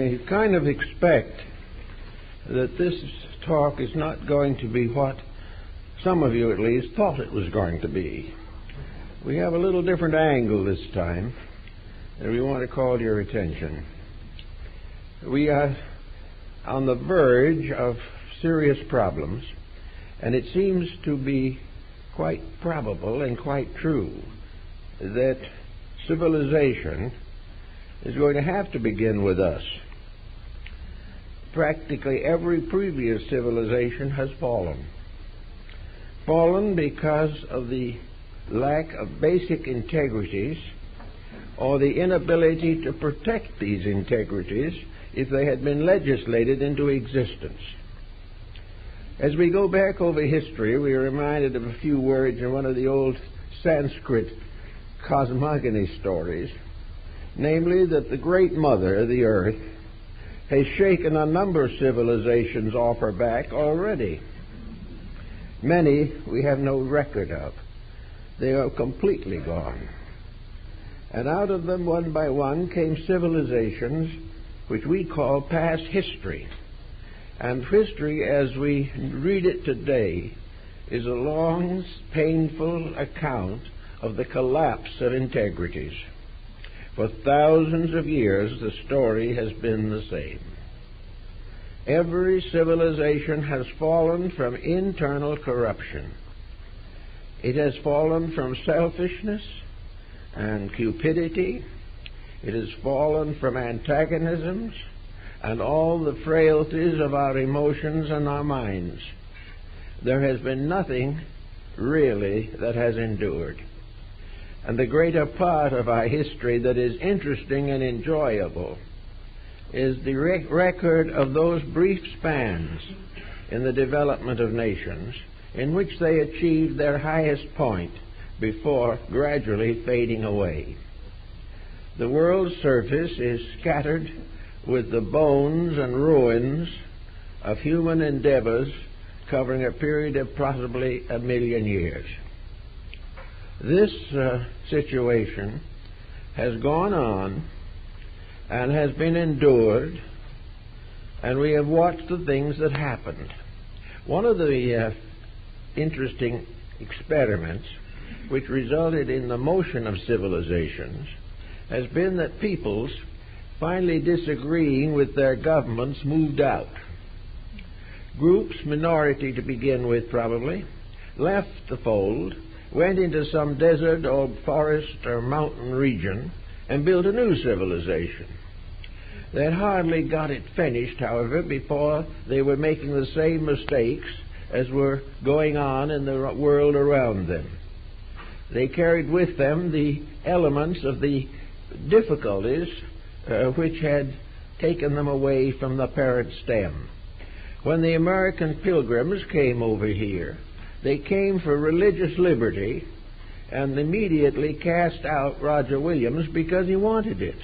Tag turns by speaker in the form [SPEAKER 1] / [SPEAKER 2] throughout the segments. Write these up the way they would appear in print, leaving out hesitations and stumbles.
[SPEAKER 1] I kind of expect that this talk is not going to be what some of you at least thought it was going to be. We have a little different angle this time, and we want to call your attention. We are on the verge of serious problems, and it seems to be quite probable and quite true that civilization is going to have to begin with us. Practically every previous civilization has fallen. Fallen because of the lack of basic integrities or the inability to protect these integrities if they had been legislated into existence. As we go back over history, we are reminded of a few words in one of the old Sanskrit cosmogony stories, namely that the Great Mother, the Earth, has shaken a number of civilizations off her back already. Many we have no record of. They are completely gone. And out of them, one by one, came civilizations which we call past history. And history, as we read it today, is a long, painful account of the collapse of integrities. For thousands of years, the story has been the same. Every civilization has fallen from internal corruption. It has fallen from selfishness and cupidity. It has fallen from antagonisms and all the frailties of our emotions and our minds. There has been nothing really that has endured. And the greater part of our history that is interesting and enjoyable is the record of those brief spans in the development of nations in which they achieved their highest point before gradually fading away. The world's surface is scattered with the bones and ruins of human endeavors covering a period of possibly 1 million years. This situation has gone on and has been endured, and we have watched the things that happened. One of the interesting experiments which resulted in the motion of civilizations has been that peoples, finally disagreeing with their governments, moved out. Groups, minority to begin with probably, left the fold, went into some desert or forest or mountain region and built a new civilization. They had hardly got it finished, however, before they were making the same mistakes as were going on in the world around them. They carried with them the elements of the difficulties which had taken them away from the parent stem. When the American pilgrims came over here, they came for religious liberty and immediately cast out Roger Williams because he wanted it.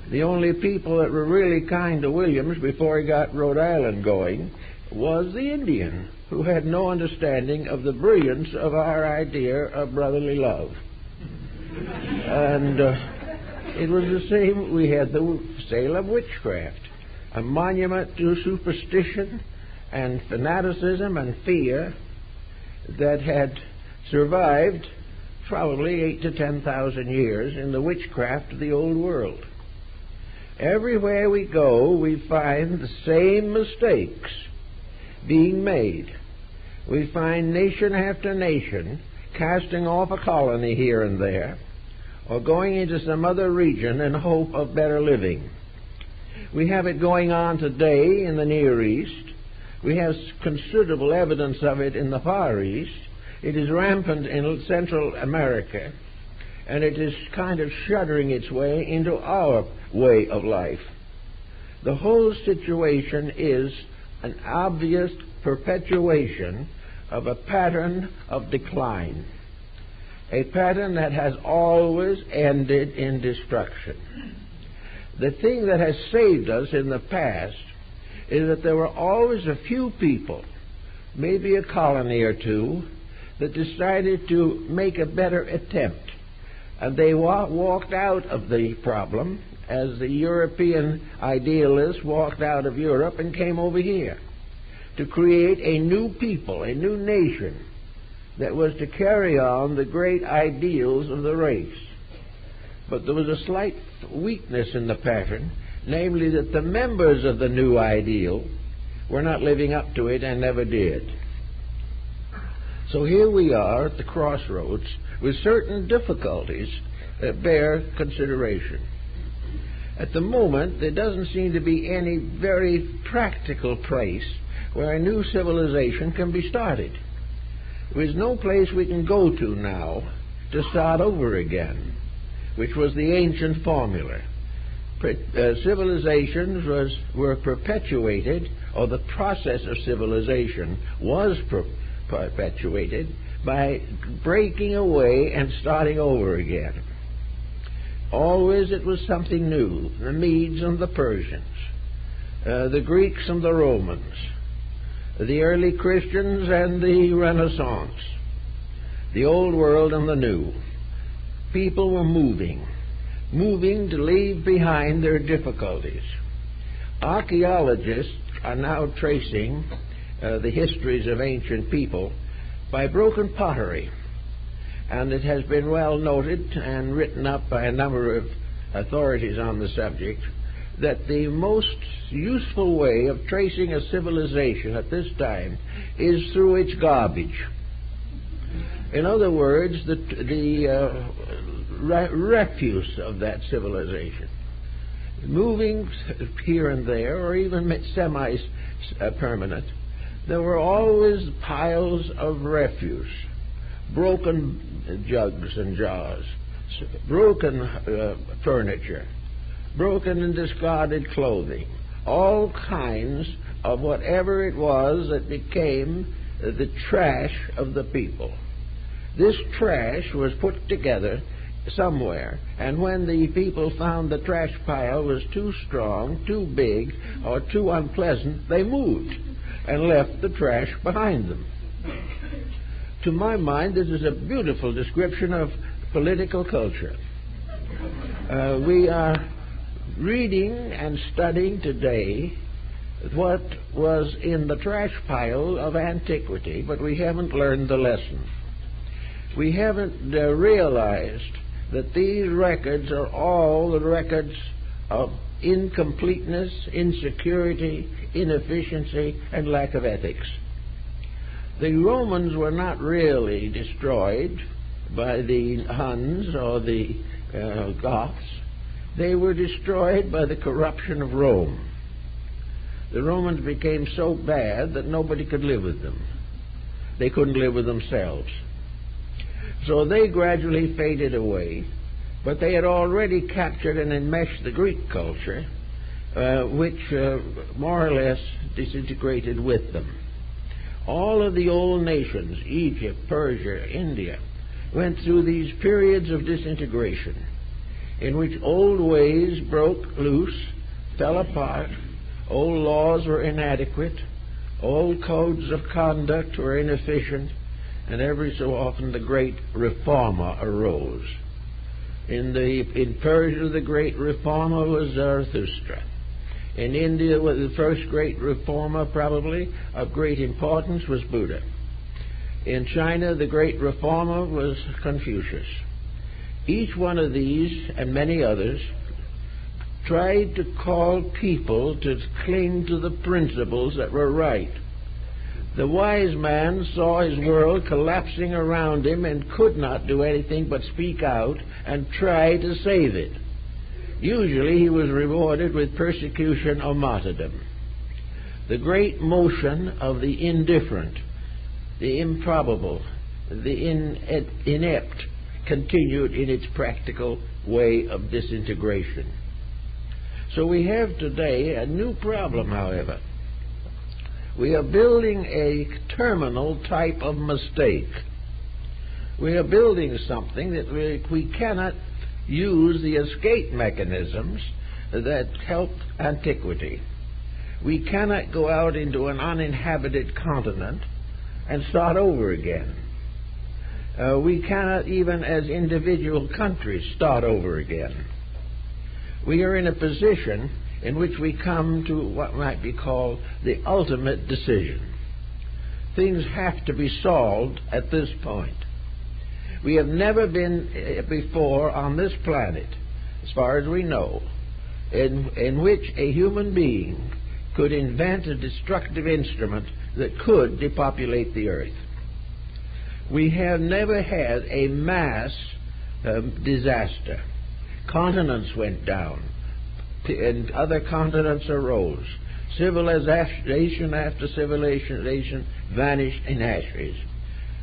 [SPEAKER 1] The only people that were really kind to Williams before he got Rhode Island going was the Indian, who had no understanding of the brilliance of our idea of brotherly love. And it was the same. We had the sale of witchcraft, a monument to superstition and fanaticism and fear that had survived probably 8,000 to 10,000 years in the witchcraft of the old world. Everywhere we go, we find the same mistakes being made. We find nation after nation casting off a colony here and there, or going into some other region in hope of better living. We have it going on today in the Near East. We have considerable evidence of it in the Far East. It is rampant in Central America, and it is kind of shuddering its way into our way of life. The whole situation is an obvious perpetuation of a pattern of decline, a pattern that has always ended in destruction. The thing that has saved us in the past is that there were always a few people, maybe a colony or two, that decided to make a better attempt. And they walked out of the problem as the European idealists walked out of Europe and came over here to create a new people, a new nation that was to carry on the great ideals of the race. But there was a slight weakness in the pattern, namely that the members of the new ideal were not living up to it and never did. So here we are at the crossroads with certain difficulties that bear consideration. At the moment, there doesn't seem to be any very practical place where a new civilization can be started. There is no place we can go to now to start over again, which was the ancient formula. Civilizations were perpetuated, or the process of civilization was perpetuated by breaking away and starting over again. Always it was something new. The Medes and the Persians, the Greeks and the Romans, the early Christians and the Renaissance, the old world and the new. People were moving to leave behind their difficulties. Archaeologists are now tracing the histories of ancient people by broken pottery. And it has been well noted and written up by a number of authorities on the subject that the most useful way of tracing a civilization at this time is through its garbage. In other words, the refuse of that civilization. Moving here and there, or even semi-permanent, there were always piles of refuse. Broken jugs and jars, broken furniture, broken and discarded clothing, all kinds of whatever it was that became the trash of the people. This trash was put together somewhere, and when the people found the trash pile was too strong, too big, or too unpleasant, they moved and left the trash behind them. To my mind, this is a beautiful description of political culture. We are reading and studying today what was in the trash pile of antiquity, but we haven't learned the lesson. We haven't realized that these records are all the records of incompleteness, insecurity, inefficiency, and lack of ethics. The Romans were not really destroyed by the Huns or the Goths. They were destroyed by the corruption of Rome. The Romans became so bad that nobody could live with them. They couldn't live with themselves. So they gradually faded away, but they had already captured and enmeshed the Greek culture, which more or less disintegrated with them. All of the old nations, Egypt, Persia, India, went through these periods of disintegration in which old ways broke loose, fell apart, old laws were inadequate, old codes of conduct were inefficient, and every so often the great reformer arose. In Persia, the great reformer was Zarathustra. In India, the first great reformer, probably, of great importance, was Buddha. In China, the great reformer was Confucius. Each one of these, and many others, tried to call people to cling to the principles that were right. The wise man saw his world collapsing around him and could not do anything but speak out and try to save it. Usually he was rewarded with persecution or martyrdom. The great motion of the indifferent, the improbable, the inept continued in its practical way of disintegration. So we have today a new problem, however. We are building a terminal type of mistake. We are building something that we cannot use the escape mechanisms that helped antiquity. We cannot go out into an uninhabited continent and start over again. We cannot even as individual countries start over again. we are in a position in which we come to what might be called the ultimate decision. Things have to be solved at this point. We have never been before on this planet, as far as we know, in which a human being could invent a destructive instrument that could depopulate the earth. We have never had a mass disaster. Continents went down, and other continents arose. Civilization after civilization vanished in ashes.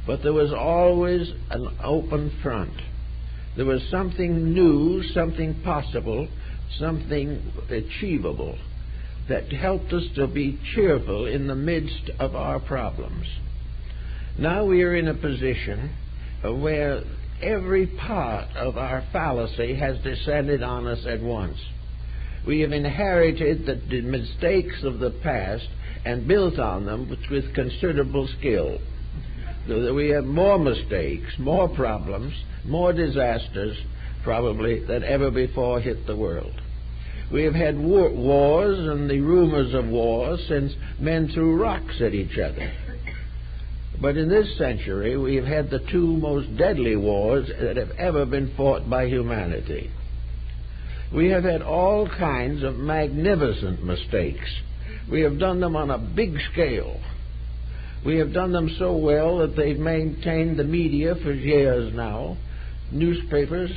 [SPEAKER 1] But there was always an open front. There was something new, something possible, something achievable that helped us to be cheerful in the midst of our problems. Now we are in a position where every part of our fallacy has descended on us at once. We have inherited the mistakes of the past and built on them with considerable skill. We have more mistakes, more problems, more disasters, probably, than ever before hit the world. We have had wars and the rumors of wars since men threw rocks at each other. But in this century, we have had the two most deadly wars that have ever been fought by humanity. We have had all kinds of magnificent mistakes. We have done them on a big scale. We have done them so well that they've maintained the media for years now, newspapers,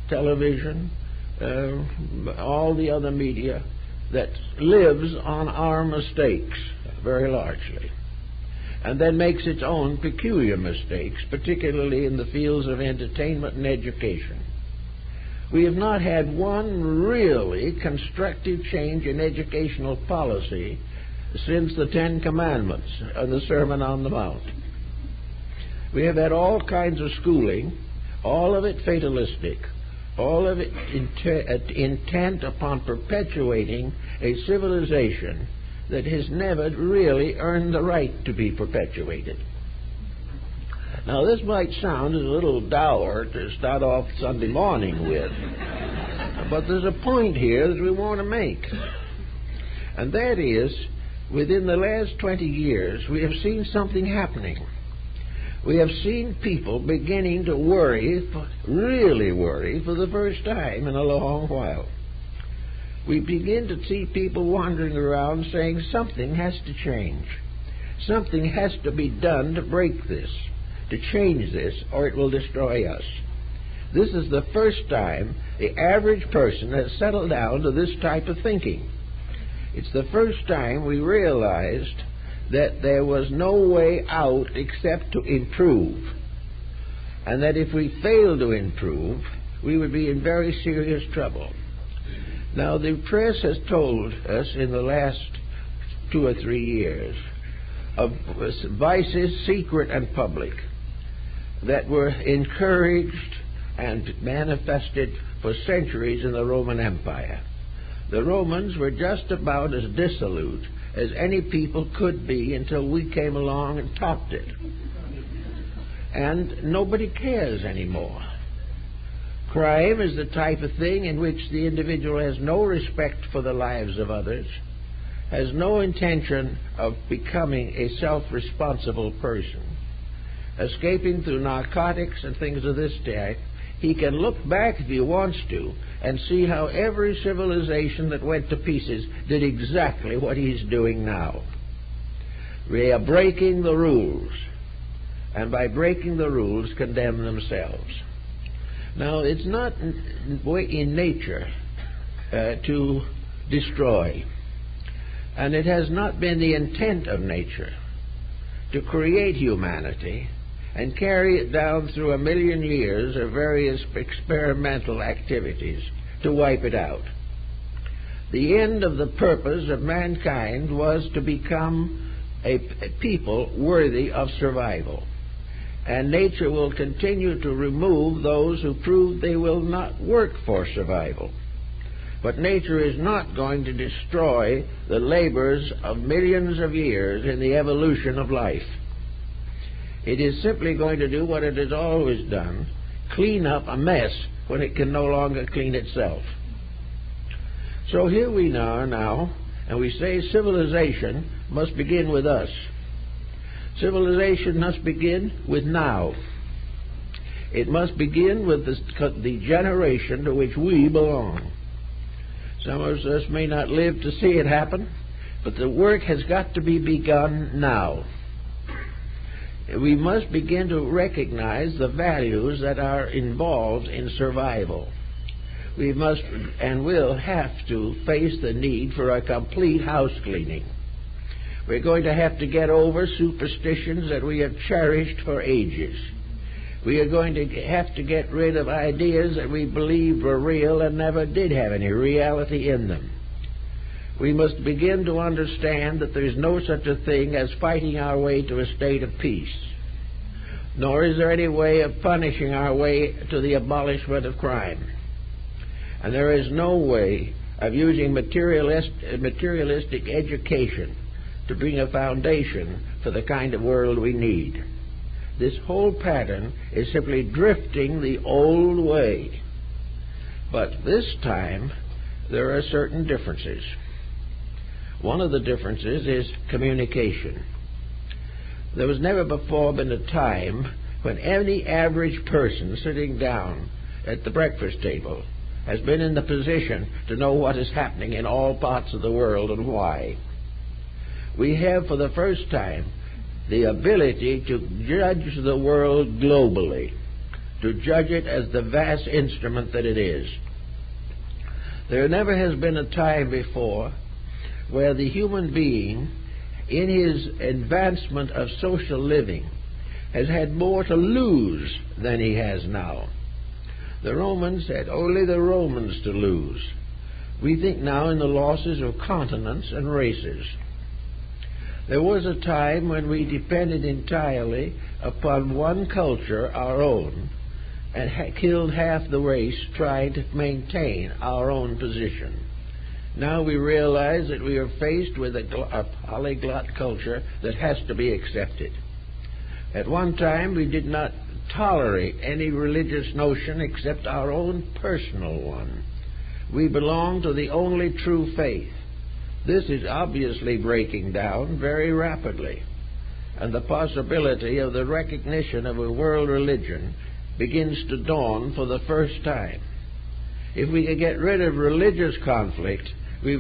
[SPEAKER 1] television, all the other media that lives on our mistakes very largely, and then makes its own peculiar mistakes, particularly in the fields of entertainment and education. We have not had one really constructive change in educational policy since the Ten Commandments and the Sermon on the Mount. We have had all kinds of schooling, all of it fatalistic, all of it intent upon perpetuating a civilization that has never really earned the right to be perpetuated. Now, this might sound a little dour to start off Sunday morning with, but there's a point here that we want to make, and that is, within the last 20 years, we have seen something happening. We have seen people beginning to worry, really worry, for the first time in a long while. We begin to see people wandering around saying something has to change. Something has to be done to break this, to change this, or it will destroy us. This is the first time the average person has settled down to this type of thinking. It's the first time we realized that there was no way out except to improve, and that if we failed to improve, we would be in very serious trouble. Now, the press has told us in the last 2 or 3 years of vices, secret and public, that were encouraged and manifested for centuries in the Roman Empire. The Romans were just about as dissolute as any people could be until we came along and topped it. And nobody cares anymore. Crime is the type of thing in which the individual has no respect for the lives of others, has no intention of becoming a self-responsible person. Escaping through narcotics and things of this type, he can look back if he wants to and see how every civilization that went to pieces did exactly what he's doing now. They are breaking the rules, and by breaking the rules condemn themselves. Now, it's not in nature to destroy, and it has not been the intent of nature to create humanity and carry it down through 1,000,000 years of various experimental activities to wipe it out. The end of the purpose of mankind was to become a people worthy of survival. And nature will continue to remove those who prove they will not work for survival. But nature is not going to destroy the labors of millions of years in the evolution of life. It is simply going to do what it has always done, clean up a mess when it can no longer clean itself. So here we are now, and we say civilization must begin with us. Civilization must begin with now. It must begin with the generation to which we belong. Some of us may not live to see it happen, but the work has got to be begun now. We must begin to recognize the values that are involved in survival. We must and will have to face the need for a complete house cleaning. We're going to have to get over superstitions that we have cherished for ages. We are going to have to get rid of ideas that we believed were real and never did have any reality in them. We must begin to understand that there is no such a thing as fighting our way to a state of peace, nor is there any way of punishing our way to the abolishment of crime. And there is no way of using materialistic education to bring a foundation for the kind of world we need. This whole pattern is simply drifting the old way. But this time, there are certain differences. One of the differences is communication. There was never before been a time when any average person sitting down at the breakfast table has been in the position to know what is happening in all parts of the world and why. We have for the first time the ability to judge the world globally, to judge it as the vast instrument that it is. There never has been a time before where the human being, in his advancement of social living, has had more to lose than he has now. The Romans had only the Romans to lose. We think now in the losses of continents and races. There was a time when we depended entirely upon one culture, our own, and killed half the race trying to maintain our own position. Now we realize that we are faced with a polyglot culture that has to be accepted. At one time, we did not tolerate any religious notion except our own personal one. We belong to the only true faith. This is obviously breaking down very rapidly, and the possibility of the recognition of a world religion begins to dawn for the first time. If we could get rid of religious conflict, we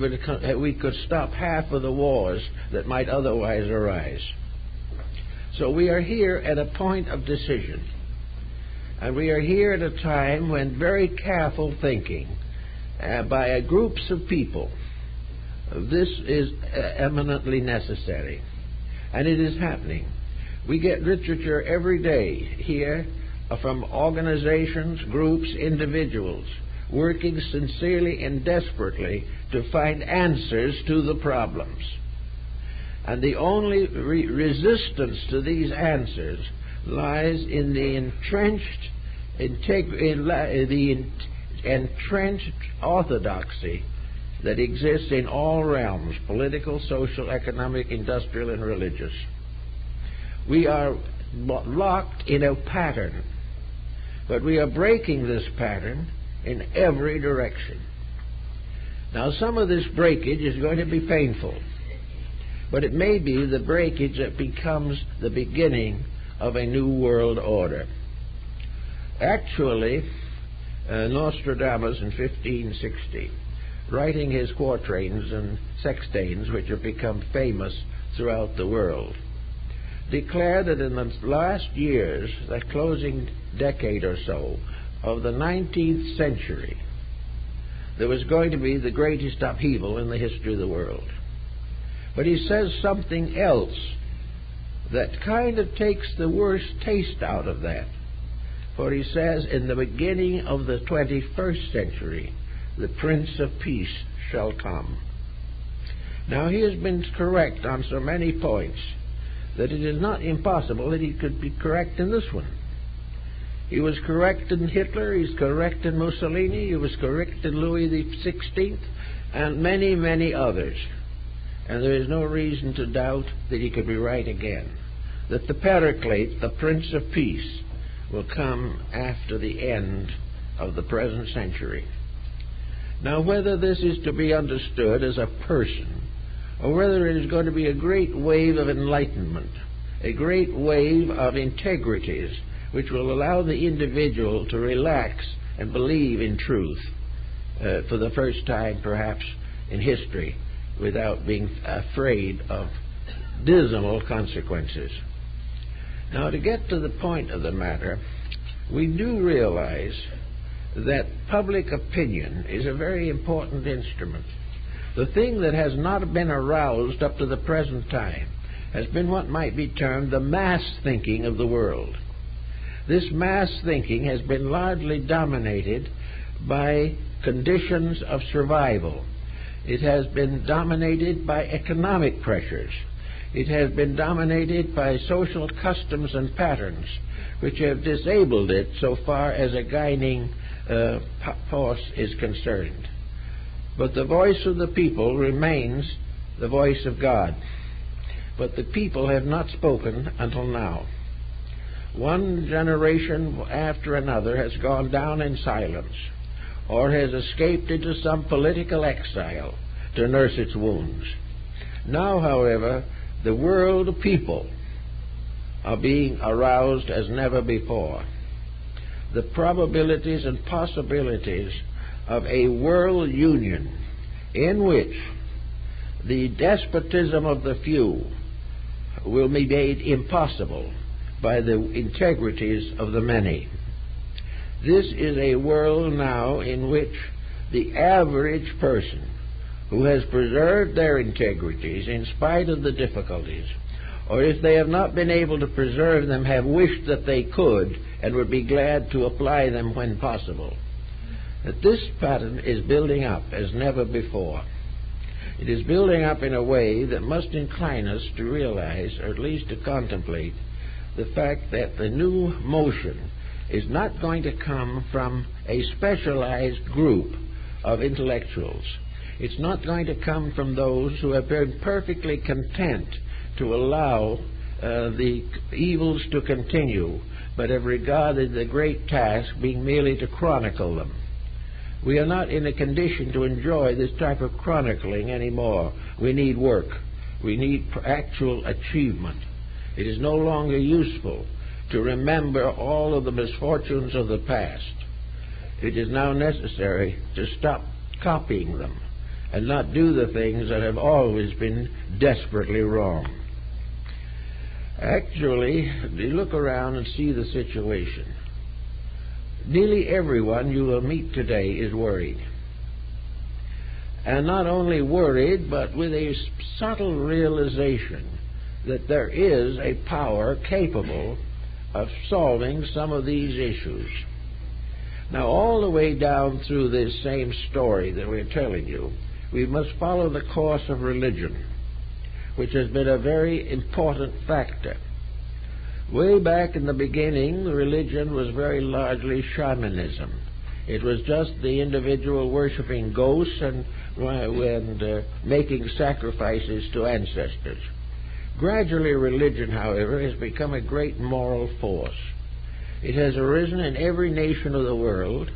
[SPEAKER 1] could stop half of the wars that might otherwise arise. So we are here at a point of decision, and we are here at a time when very careful thinking by groups of people, this is eminently necessary, and it is happening. We get literature every day here from organizations, groups, individuals, working sincerely and desperately to find answers to the problems. And the only resistance to these answers lies in the entrenched orthodoxy that exists in all realms: political, social, economic, industrial, and religious. We are locked in a pattern, but we are breaking this pattern in every direction. Now, some of this breakage is going to be painful, but it may be the breakage that becomes the beginning of a new world order. Actually, Nostradamus in 1560, writing his quatrains and sextains, which have become famous throughout the world, declared that in the last years, the closing decade or so of the 19th century, there was going to be the greatest upheaval in the history of the world. But he says something else that kind of takes the worst taste out of that. For he says, in the beginning of the 21st century, the Prince of Peace shall come. Now, he has been correct on so many points that it is not impossible that he could be correct in this one. He was correct in Hitler, he's correct in Mussolini, he was correct in Louis XVI, and many, many others. And there is no reason to doubt that he could be right again, that the Paraclete, the Prince of Peace, will come after the end of the present century. Now, whether this is to be understood as a person, or whether it is going to be a great wave of enlightenment, a great wave of integrities, which will allow the individual to relax and believe in truth for the first time, perhaps, in history, without being afraid of dismal consequences. Now, to get to the point of the matter, we do realize that public opinion is a very important instrument. The thing that has not been aroused up to the present time has been what might be termed the mass thinking of the world. This mass thinking has been largely dominated by conditions of survival. It has been dominated by economic pressures. It has been dominated by social customs and patterns, which have disabled it so far as a guiding force is concerned. But the voice of the people remains the voice of God. But the people have not spoken until now. One generation after another has gone down in silence, or has escaped into some political exile to nurse its wounds. Now, however, the world people are being aroused as never before. The probabilities and possibilities of a world union in which the despotism of the few will be made impossible by the integrities of the many. This is a world now in which the average person who has preserved their integrities in spite of the difficulties, or if they have not been able to preserve them, have wished that they could and would be glad to apply them when possible. That this pattern is building up as never before. It is building up in a way that must incline us to realize, or at least to contemplate, the fact that the new motion is not going to come from a specialized group of intellectuals. It's not going to come from those who have been perfectly content to allow the evils to continue, but have regarded the great task being merely to chronicle them. We are not in a condition to enjoy this type of chronicling anymore. We need work. We need actual achievement. It is no longer useful to remember all of the misfortunes of the past. It is now necessary to stop copying them and not do the things that have always been desperately wrong. Actually, you look around and see the situation. Nearly everyone you will meet today is worried. And not only worried, but with a subtle realization that there is a power capable of solving some of these issues. Now, all the way down through this same story that we're telling you, we must follow the course of religion, which has been a very important factor. Way back in the beginning, religion was very largely shamanism. It was just the individual worshiping ghosts and making sacrifices to ancestors. Gradually, religion, however, has become a great moral force. It has arisen in every nation of the world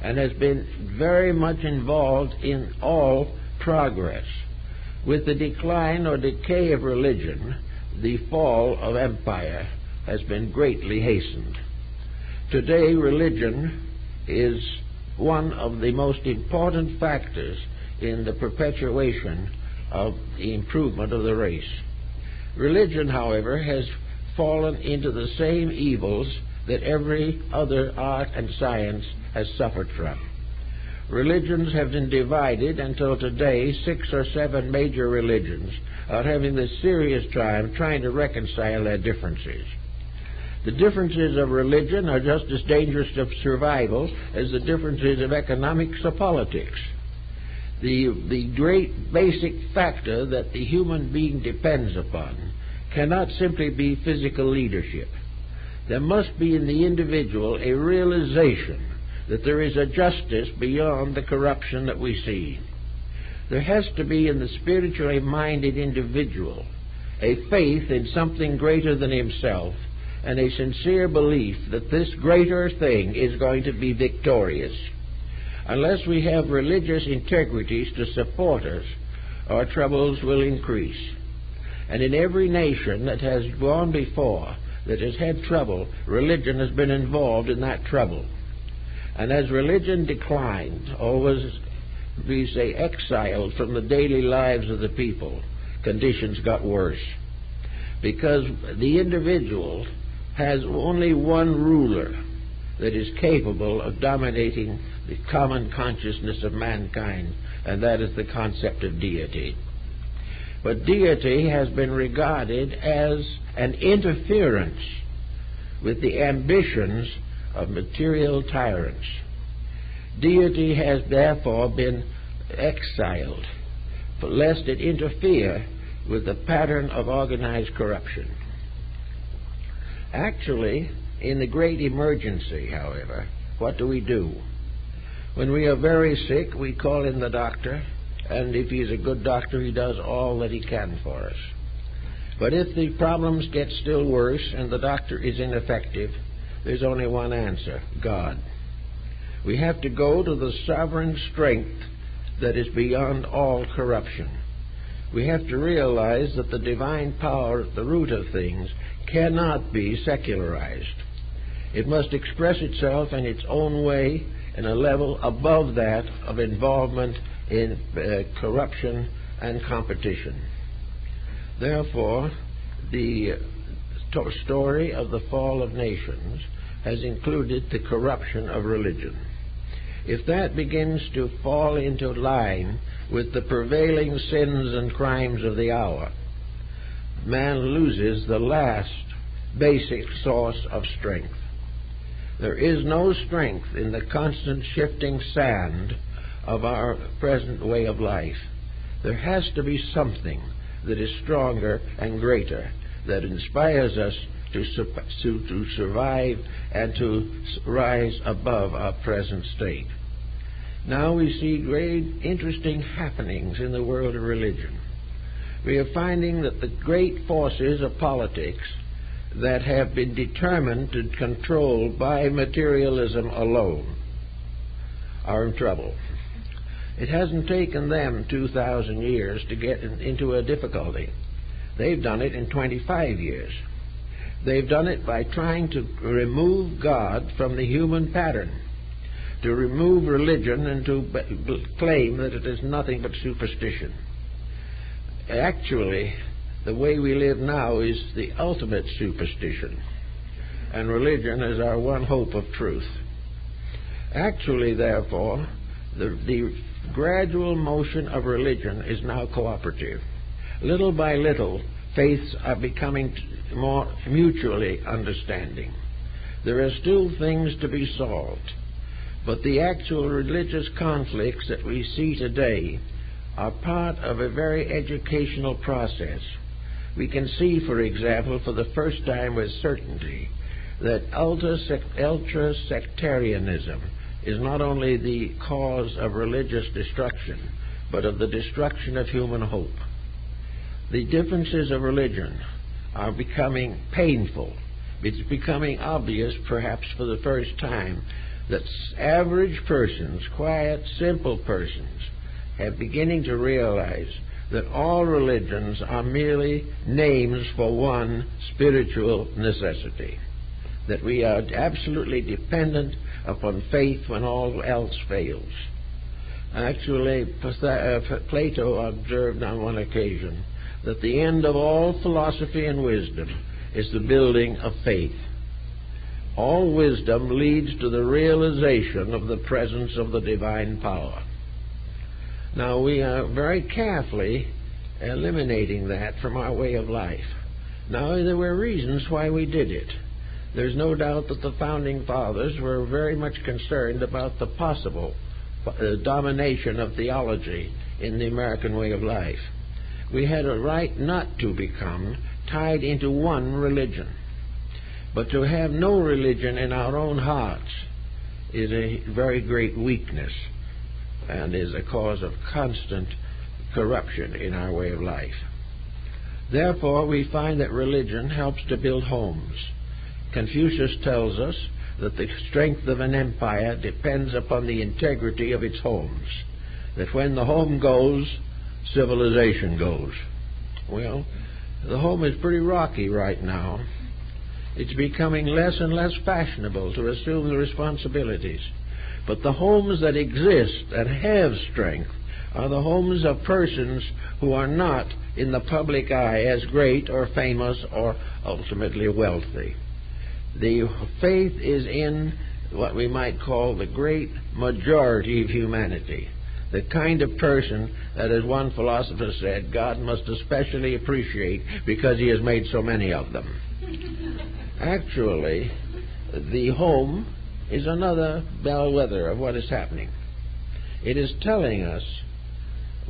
[SPEAKER 1] and has been very much involved in all progress. With the decline or decay of religion, the fall of empire has been greatly hastened. Today, religion is one of the most important factors in the perpetuation of the improvement of the race. Religion, however, has fallen into the same evils that every other art and science has suffered from. Religions have been divided until today. 6 or 7 major religions are having this serious time trying to reconcile their differences. The differences of religion are just as dangerous to survival as the differences of economics or politics. The great basic factor that the human being depends upon cannot simply be physical leadership. There must be in the individual a realization that there is a justice beyond the corruption that we see. There has to be in the spiritually minded individual a faith in something greater than himself and a sincere belief that this greater thing is going to be victorious. Unless we have religious integrities to support us, our troubles will increase. And in every nation that has gone before, that has had trouble, religion has been involved in that trouble. And as religion declined, or was, we say, exiled from the daily lives of the people, conditions got worse. Because the individual has only one ruler that is capable of dominating the common consciousness of mankind, and that is the concept of deity. But deity has been regarded as an interference with the ambitions of material tyrants. Deity has therefore been exiled, lest it interfere with the pattern of organized corruption. Actually, in the great emergency, however, what do? When we are very sick, we call in the doctor, and if he's a good doctor, he does all that he can for us. But if the problems get still worse and the doctor is ineffective, there's only one answer: God. We have to go to the sovereign strength that is beyond all corruption. We have to realize that the divine power at the root of things cannot be secularized. It must express itself in its own way, in a level above that of involvement in corruption and competition. Therefore, the story of the fall of nations has included the corruption of religion. If that begins to fall into line with the prevailing sins and crimes of the hour, man loses the last basic source of strength. There is no strength in the constant shifting sand of our present way of life. There has to be something that is stronger and greater, that inspires us to survive and to rise above our present state. Now we see great interesting happenings in the world of religion. We are finding that the great forces of politics that have been determined to control by materialism alone are in trouble. It hasn't taken them 2,000 years to get into a difficulty. They've done it in 25 years. They've done it by trying to remove God from the human pattern, to remove religion and to claim that it is nothing but superstition. Actually, the way we live now is the ultimate superstition, and religion is our one hope of truth. Actually, therefore, the gradual motion of religion is now cooperative. Little by little, faiths are becoming more mutually understanding. There are still things to be solved, but the actual religious conflicts that we see today are part of a very educational process. We can see, for example, for the first time with certainty, that ultra-sectarianism is not only the cause of religious destruction, but of the destruction of human hope. The differences of religion are becoming painful. It's becoming obvious, perhaps for the first time, that average persons, quiet, simple persons, are beginning to realize that all religions are merely names for one spiritual necessity, that we are absolutely dependent upon faith when all else fails. Actually, Plato observed on one occasion that the end of all philosophy and wisdom is the building of faith. All wisdom leads to the realization of the presence of the divine power. Now, we are very carefully eliminating that from our way of life. Now, there were reasons why we did it. There's no doubt that the founding fathers were very much concerned about the possible domination of theology in the American way of life. We had a right not to become tied into one religion, but to have no religion in our own hearts is a very great weakness and is a cause of constant corruption in our way of life. Therefore, we find that religion helps to build homes. Confucius tells us that the strength of an empire depends upon the integrity of its homes. That when the home goes, civilization goes. Well, the home is pretty rocky right now. It's becoming less and less fashionable to assume the responsibilities. But the homes that exist and have strength are the homes of persons who are not in the public eye as great or famous or ultimately wealthy. The faith is in what we might call the great majority of humanity, the kind of person that, as one philosopher said, God must especially appreciate because he has made so many of them. Actually, the home is another bellwether of what is happening. It is telling us,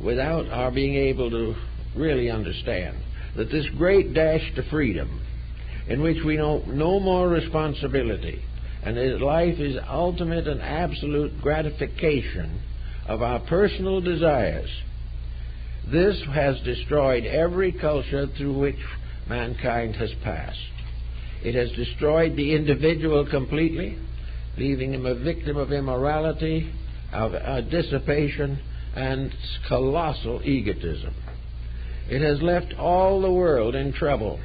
[SPEAKER 1] without our being able to really understand, that this great dash to freedom, in which we know no more responsibility, and that life is ultimate and absolute gratification of our personal desires, this has destroyed every culture through which mankind has passed. It has destroyed the individual completely, leaving him a victim of immorality, of dissipation, and colossal egotism. It has left all the world in trouble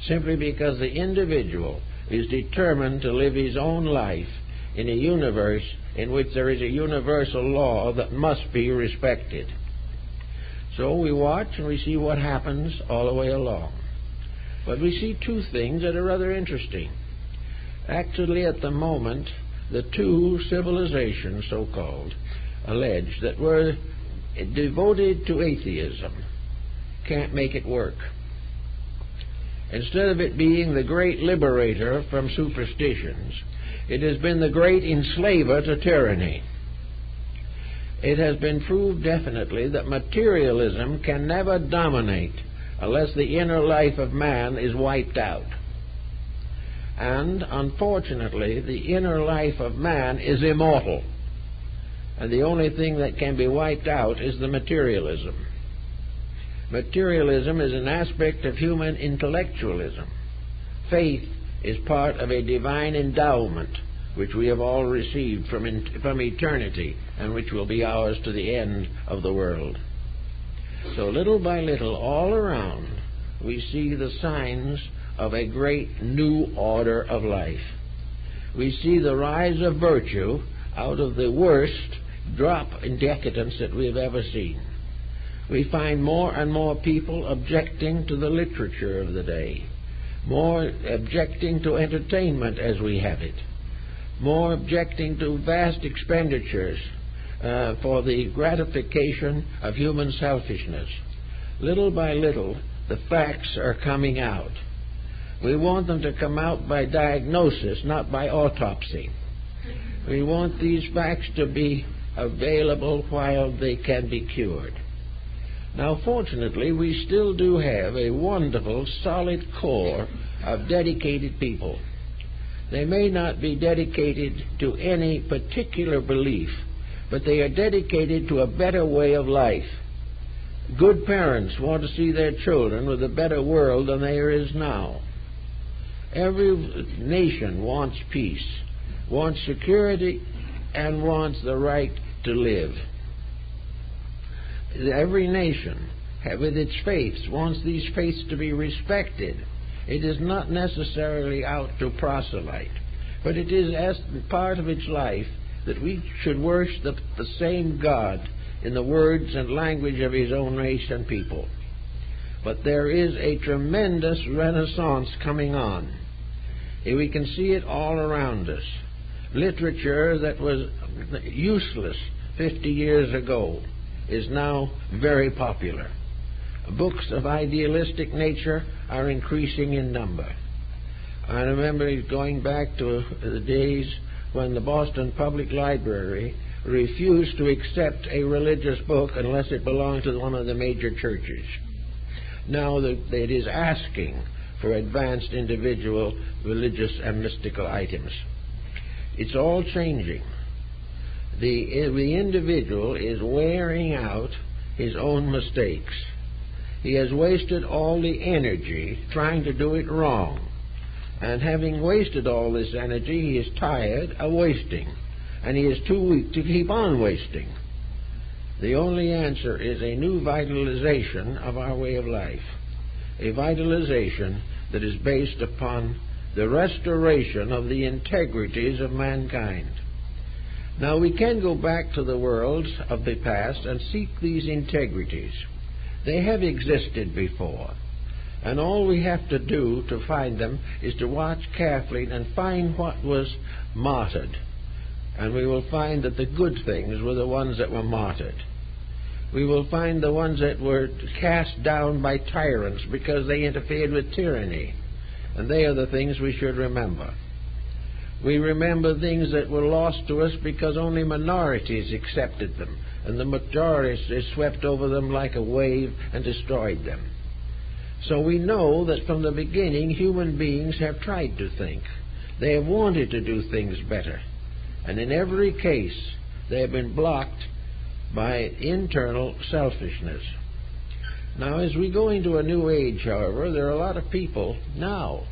[SPEAKER 1] simply because the individual is determined to live his own life in a universe in which there is a universal law that must be respected. So we watch and we see what happens all the way along. But we see two things that are rather interesting. Actually, at the moment, the two civilizations, so-called, alleged, that were devoted to atheism can't make it work. Instead of it being the great liberator from superstitions, it has been the great enslaver to tyranny. It has been proved definitely that materialism can never dominate unless the inner life of man is wiped out. And, unfortunately, the inner life of man is immortal. And the only thing that can be wiped out is the materialism. Materialism is an aspect of human intellectualism. Faith is part of a divine endowment which we have all received from eternity and which will be ours to the end of the world. So little by little, all around, we see the signs of a great new order of life. We see the rise of virtue out of the worst drop in decadence that we have ever seen. We find more and more people objecting to the literature of the day, more objecting to entertainment as we have it, more objecting to vast expenditures for the gratification of human selfishness. Little by little, the facts are coming out. We want them to come out by diagnosis, not by autopsy. We want these facts to be available while they can be cured. Now, fortunately, we still do have a wonderful, solid core of dedicated people. They may not be dedicated to any particular belief, but they are dedicated to a better way of life. Good parents want to see their children with a better world than there is now. Every nation wants peace, wants security, and wants the right to live. Every nation, with its faiths, wants these faiths to be respected. It is not necessarily out to proselyte, but it is as part of its life that we should worship the same God in the words and language of his own race and people. But there is a tremendous renaissance coming on. We can see it all around us. Literature that was useless 50 years ago is now very popular. Books of idealistic nature are increasing in number. I remember going back to the days when the Boston Public Library refused to accept a religious book unless it belonged to one of the major churches. Now it is asking for advanced individual religious and mystical items. It's all changing. The individual is wearing out his own mistakes. He has wasted all the energy trying to do it wrong. And having wasted all this energy, he is tired of wasting, and he is too weak to keep on wasting. The only answer is a new vitalization of our way of life, a vitalization that is based upon the restoration of the integrities of mankind. Now, we can go back to the worlds of the past and seek these integrities. They have existed before, and all we have to do to find them is to watch carefully and find what was martyred. And we will find that the good things were the ones that were martyred. We will find the ones that were cast down by tyrants because they interfered with tyranny. And they are the things we should remember. We remember things that were lost to us because only minorities accepted them, and the majorities swept over them like a wave and destroyed them. So we know that from the beginning human beings have tried to think. They have wanted to do things better. And in every case they have been blocked by internal selfishness. Now, as we go into a new age, however, there are a lot of people now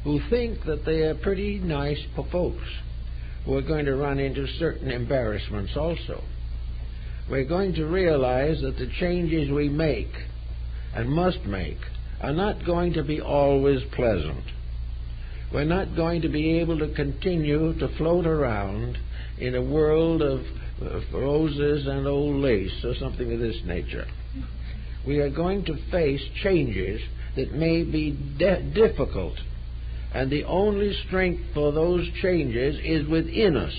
[SPEAKER 1] who think that they are pretty nice folks who are going to run into certain embarrassments also. We're going to realize that the changes we make and must make are not going to be always pleasant. We're not going to be able to continue to float around in a world of roses and old lace or something of this nature. We are going to face changes that may be difficult, and the only strength for those changes is within us.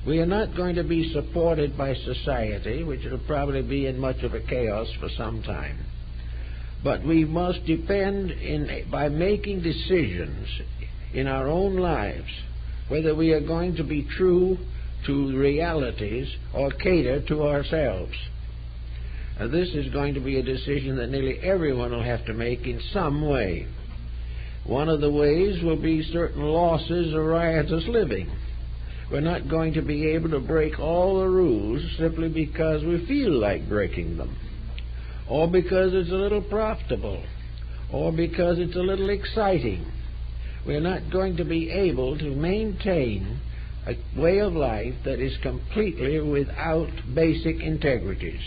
[SPEAKER 1] We are not going to be supported by society, which will probably be in much of a chaos for some time. But we must depend by making decisions in our own lives whether we are going to be true to realities or cater to ourselves. This is going to be a decision that nearly everyone will have to make in some way. One of the ways will be certain losses or riotous living. We're not going to be able to break all the rules simply because we feel like breaking them, or because it's a little profitable, or because it's a little exciting. We're not going to be able to maintain a way of life that is completely without basic integrities.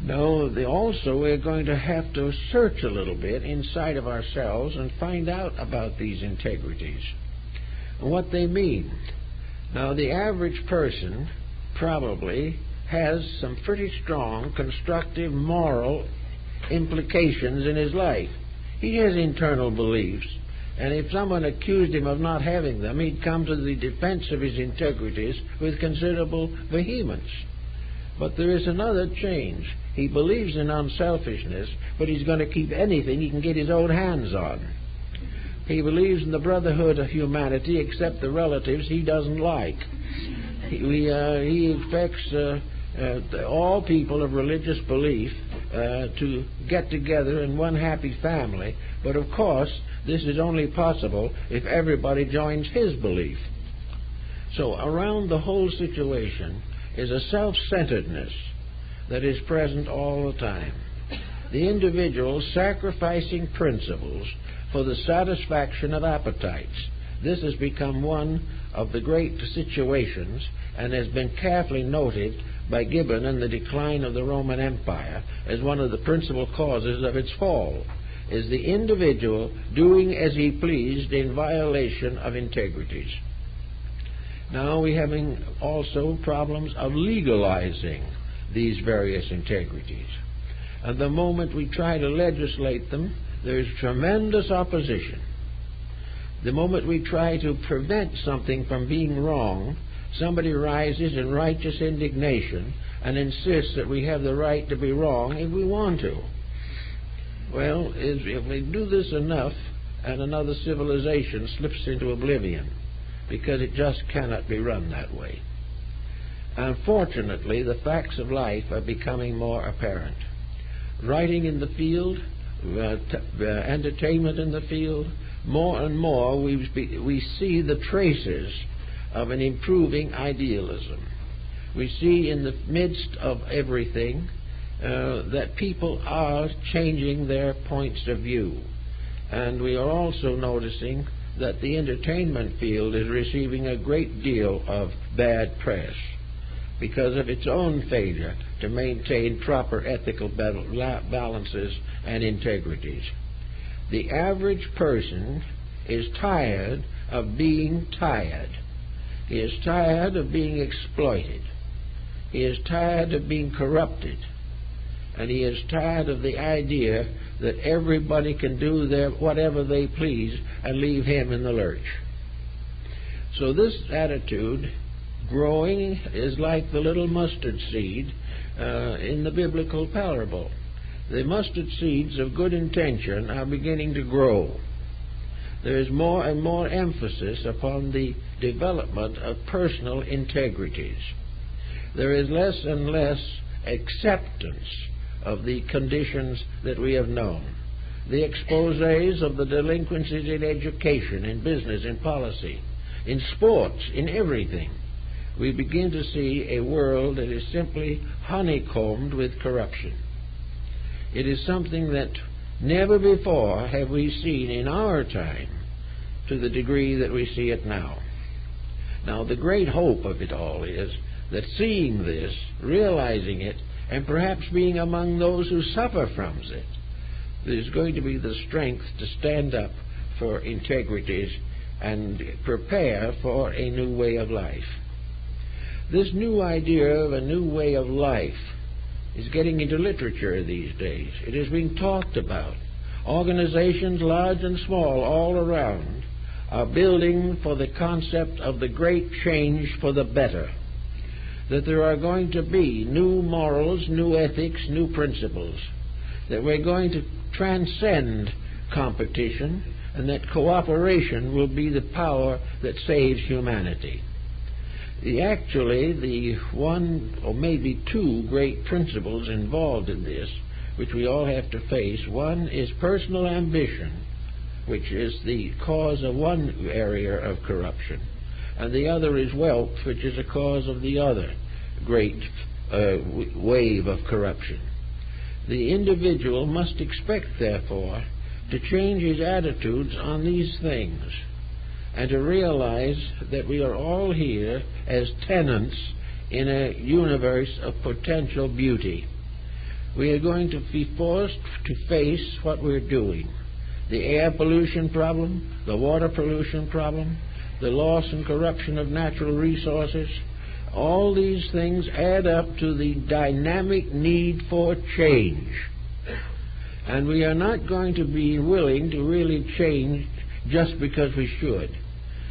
[SPEAKER 1] No, also we're going to have to search a little bit inside of ourselves and find out about these integrities and what they mean. Now, the average person probably has some pretty strong constructive moral implications in his life. He has internal beliefs, and if someone accused him of not having them, he'd come to the defense of his integrities with considerable vehemence. But there is another change. He believes in unselfishness, but he's going to keep anything he can get his own hands on. He believes in the brotherhood of humanity except the relatives he doesn't like. He expects all people of religious belief to get together in one happy family, but of course this is only possible if everybody joins his belief. So around the whole situation is a self-centeredness that is present all the time. The individual sacrificing principles for the satisfaction of appetites. This has become one of the great situations and has been carefully noted by Gibbon in The Decline of the Roman Empire as one of the principal causes of its fall, is the individual doing as he pleased in violation of integrities. Now we're having also problems of legalizing these various integrities. And the moment we try to legislate them, there's tremendous opposition. The moment we try to prevent something from being wrong, somebody rises in righteous indignation and insists that we have the right to be wrong if we want to. Well, if we do this enough, and another civilization slips into oblivion, because it just cannot be run that way. Unfortunately, the facts of life are becoming more apparent. Writing in the field, entertainment in the field, more and more we see the traces of an improving idealism. We see in the midst of everything that people are changing their points of view. And we are also noticing that the entertainment field is receiving a great deal of bad press because of its own failure to maintain proper ethical balances and integrities. The average person is tired of being tired. He is tired of being exploited. He is tired of being corrupted. And he is tired of the idea that everybody can do whatever they please and leave him in the lurch. So this attitude growing is like the little mustard seed in the biblical parable. The mustard seeds of good intention are beginning to grow. There is more and more emphasis upon the development of personal integrities. There is less and less acceptance of the conditions that we have known. The exposés of the delinquencies in education, in business, in policy, in sports, in everything. We begin to see a world that is simply honeycombed with corruption. It is something that never before have we seen in our time to the degree that we see it now. Now, the great hope of it all is that seeing this, realizing it, and perhaps being among those who suffer from it, there's going to be the strength to stand up for integrities and prepare for a new way of life. This new idea of a new way of life is getting into literature these days. It is being talked about. Organizations, large and small, all around, are building for the concept of the great change for the better. That there are going to be new morals, new ethics, new principles. That we're going to transcend competition, and that cooperation will be the power that saves humanity. Actually, the one or maybe two great principles involved in this, which we all have to face, one is personal ambition, which is the cause of one area of corruption, and the other is wealth, which is a cause of the other great wave of corruption. The individual must expect, therefore, to change his attitudes on these things and to realize that we are all here as tenants in a universe of potential beauty. We are going to be forced to face what we're doing. The air pollution problem, the water pollution problem, the loss and corruption of natural resources, all these things add up to the dynamic need for change. And we are not going to be willing to really change just because we should.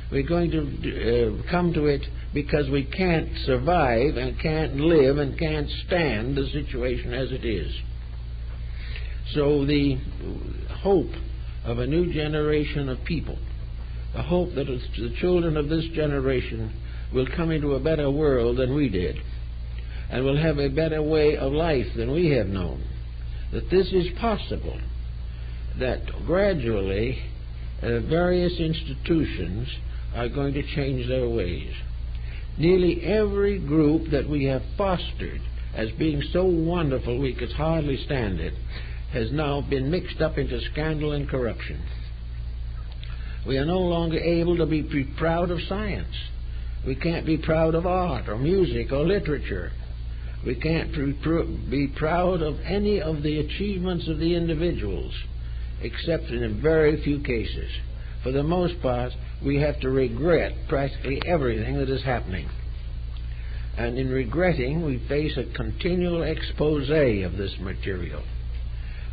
[SPEAKER 1] We're going to come to it because we can't survive and can't live and can't stand the situation as it is. So the hope of a new generation of people, the hope that the children of this generation will come into a better world than we did, and will have a better way of life than we have known, that this is possible, that gradually various institutions are going to change their ways. Nearly every group that we have fostered as being so wonderful we could hardly stand it has now been mixed up into scandal and corruption. We are no longer able to be proud of science. We can't be proud of art or music or literature. We can't be proud of any of the achievements of the individuals, except in a very few cases. For the most part, we have to regret practically everything that is happening. And in regretting, we face a continual expose of this material.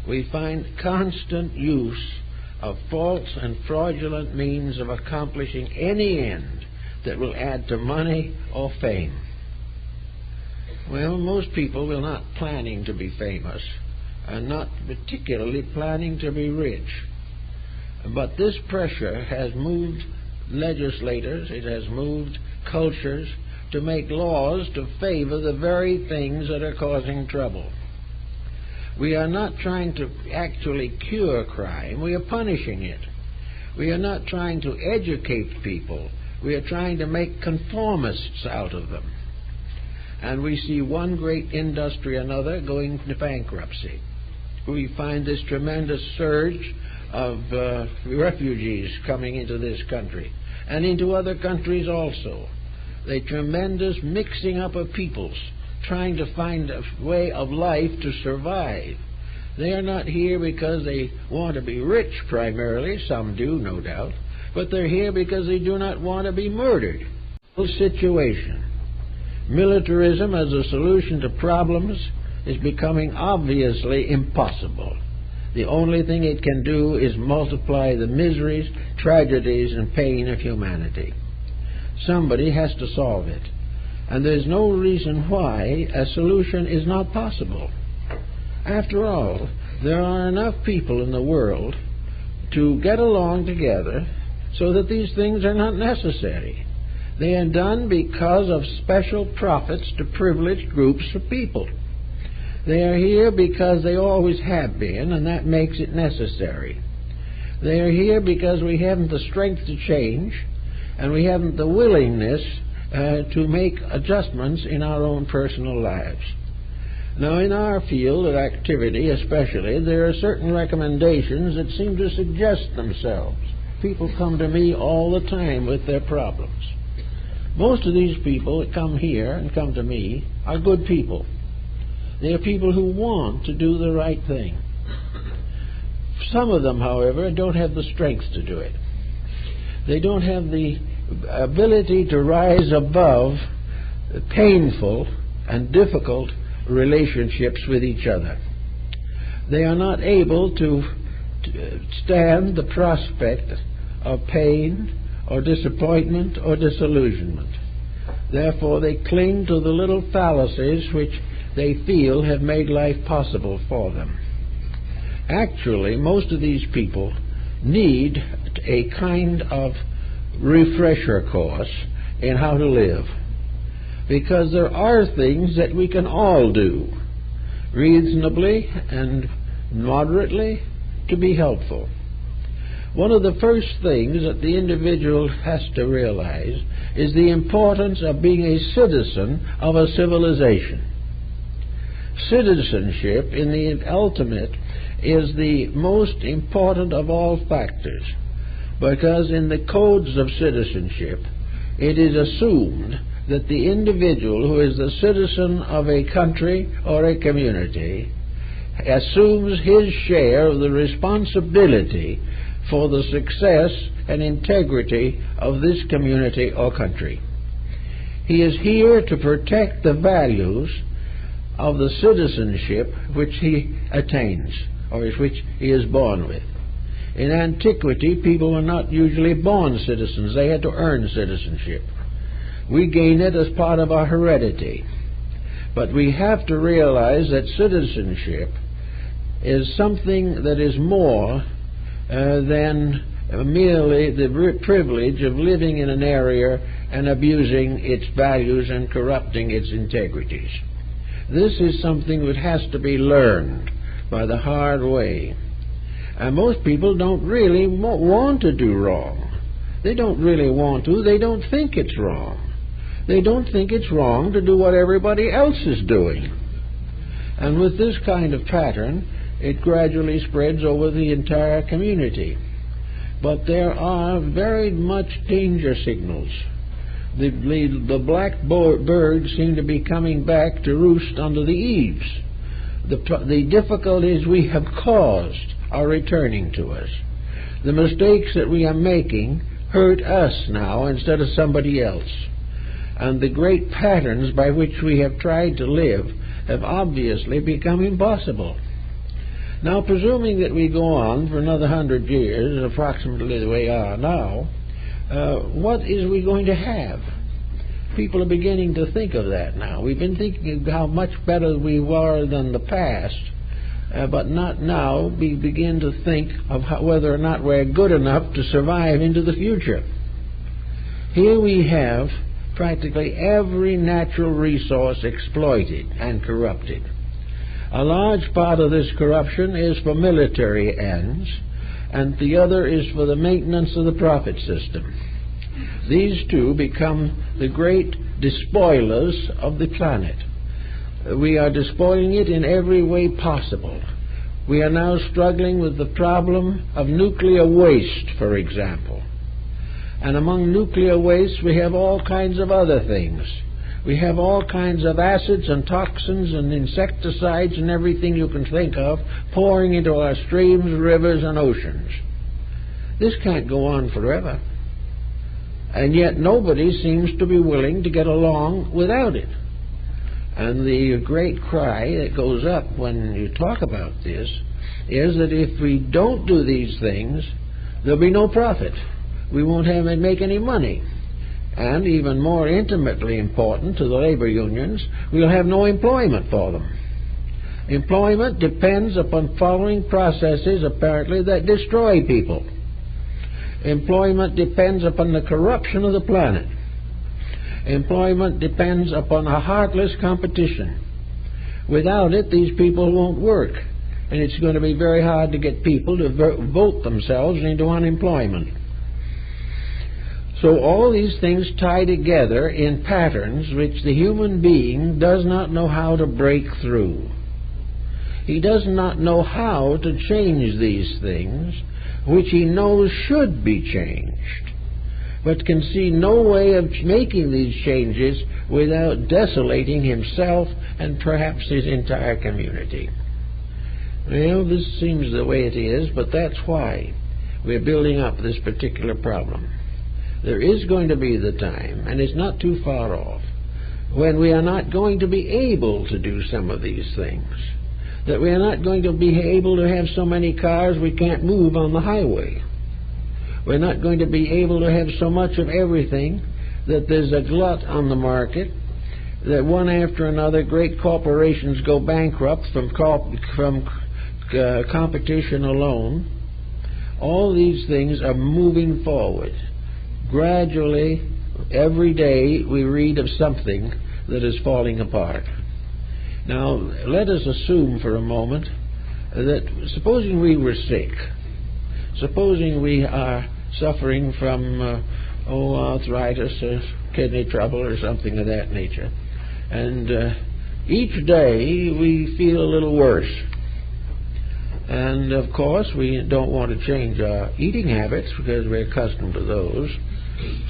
[SPEAKER 1] We find constant use of false and fraudulent means of accomplishing any end that will add to money or fame. Well, most people are not planning to be famous, and not particularly planning to be rich. But this pressure has moved legislators, it has moved cultures to make laws to favor the very things that are causing trouble. We are not trying to actually cure crime, we are punishing it. We are not trying to educate people, we are trying to make conformists out of them. And we see one great industry another going into bankruptcy. We find this tremendous surge of refugees coming into this country and into other countries also. The tremendous mixing up of peoples trying to find a way of life to survive. They are not here because they want to be rich primarily. Some do, no doubt. But they're here because they do not want to be murdered. Situation. Militarism as a solution to problems is becoming obviously impossible. The only thing it can do is multiply the miseries, tragedies, and pain of humanity. Somebody has to solve it. And there's no reason why a solution is not possible. After all, there are enough people in the world to get along together so that these things are not necessary. They are done because of special profits to privileged groups of people. They are here because they always have been, and that makes it necessary. They are here because we haven't the strength to change, and we haven't the willingness to make adjustments in our own personal lives. Now, in our field of activity especially, there are certain recommendations that seem to suggest themselves. People come to me all the time with their problems. Most of these people that come here and come to me are good people. They are people who want to do the right thing. Some of them, however, don't have the strength to do it. They don't have the ability to rise above painful and difficult relationships with each other. They are not able to stand the prospect of pain or disappointment or disillusionment. Therefore, they cling to the little fallacies which they feel have made life possible for them. Actually, most of these people need a kind of refresher course in how to live, because there are things that we can all do reasonably and moderately to be helpful. One of the first things that the individual has to realize is the importance of being a citizen of a civilization. Citizenship, in the ultimate, is the most important of all factors, because in the codes of citizenship, it is assumed that the individual who is the citizen of a country or a community assumes his share of the responsibility for the success and integrity of this community or country. He is here to protect the values of the citizenship which he attains, or which he is born with. In antiquity, people were not usually born citizens. They had to earn citizenship. We gain it as part of our heredity. But we have to realize that citizenship is something that is more than merely the privilege of living in an area and abusing its values and corrupting its integrities. This is something that has to be learned by the hard way. And most people don't really want to do wrong. They don't really want to. They don't think it's wrong. They don't think it's wrong to do what everybody else is doing. And with this kind of pattern, it gradually spreads over the entire community. But there are very much danger signals. The black birds seem to be coming back to roost under the eaves. The difficulties we have caused are returning to us. The mistakes that we are making hurt us now instead of somebody else. And the great patterns by which we have tried to live have obviously become impossible. Now, presuming that we go on for another 100 years, approximately the way we are now, what is we going to have? People are beginning to think of that now. We've been thinking of how much better we were than the past, but not now. We begin to think of whether or not we're good enough to survive into the future. Here we have practically every natural resource exploited and corrupted. A large part of this corruption is for military ends, and the other is for the maintenance of the profit system. These two become the great despoilers of the planet. We are despoiling it in every way possible. We are now struggling with the problem of nuclear waste, for example. And among nuclear waste, we have all kinds of other things. We have all kinds of acids and toxins and insecticides and everything you can think of pouring into our streams, rivers, and oceans. This can't go on forever. And yet nobody seems to be willing to get along without it. And the great cry that goes up when you talk about this is that if we don't do these things, there'll be no profit. We won't make any money. And even more intimately important to the labor unions, we'll have no employment for them. Employment depends upon following processes, apparently, that destroy people. Employment depends upon the corruption of the planet. Employment depends upon a heartless competition. Without it, these people won't work. And it's going to be very hard to get people to vote themselves into unemployment. So all these things tie together in patterns which the human being does not know how to break through. He does not know how to change these things, which he knows should be changed, but can see no way of making these changes without desolating himself and perhaps his entire community. Well, this seems the way it is, but that's why we're building up this particular problem. There is going to be the time, and it's not too far off, when we are not going to be able to do some of these things. That we are not going to be able to have so many cars we can't move on the highway. We're not going to be able to have so much of everything that there's a glut on the market, that one after another great corporations go bankrupt from competition alone. All these things are moving forward. Gradually, every day we read of something that is falling apart. Now, let us assume for a moment that supposing we were sick, supposing we are suffering from arthritis or kidney trouble or something of that nature, and each day we feel a little worse. And of course we don't want to change our eating habits because we're accustomed to those,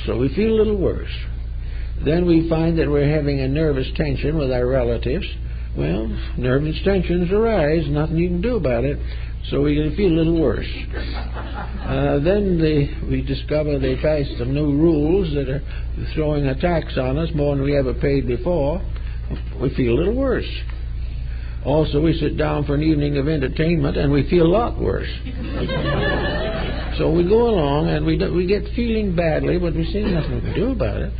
[SPEAKER 1] so we feel a little worse. Then we find that we're having a nervous tension with our relatives. Well, nervous tensions arise, nothing you can do about it, so we feel a little worse. Then we discover they passed some new rules that are throwing a tax on us more than we ever paid before. We feel a little worse. Also, we sit down for an evening of entertainment and we feel a lot worse. So we go along and we get feeling badly, but we see nothing to do about it.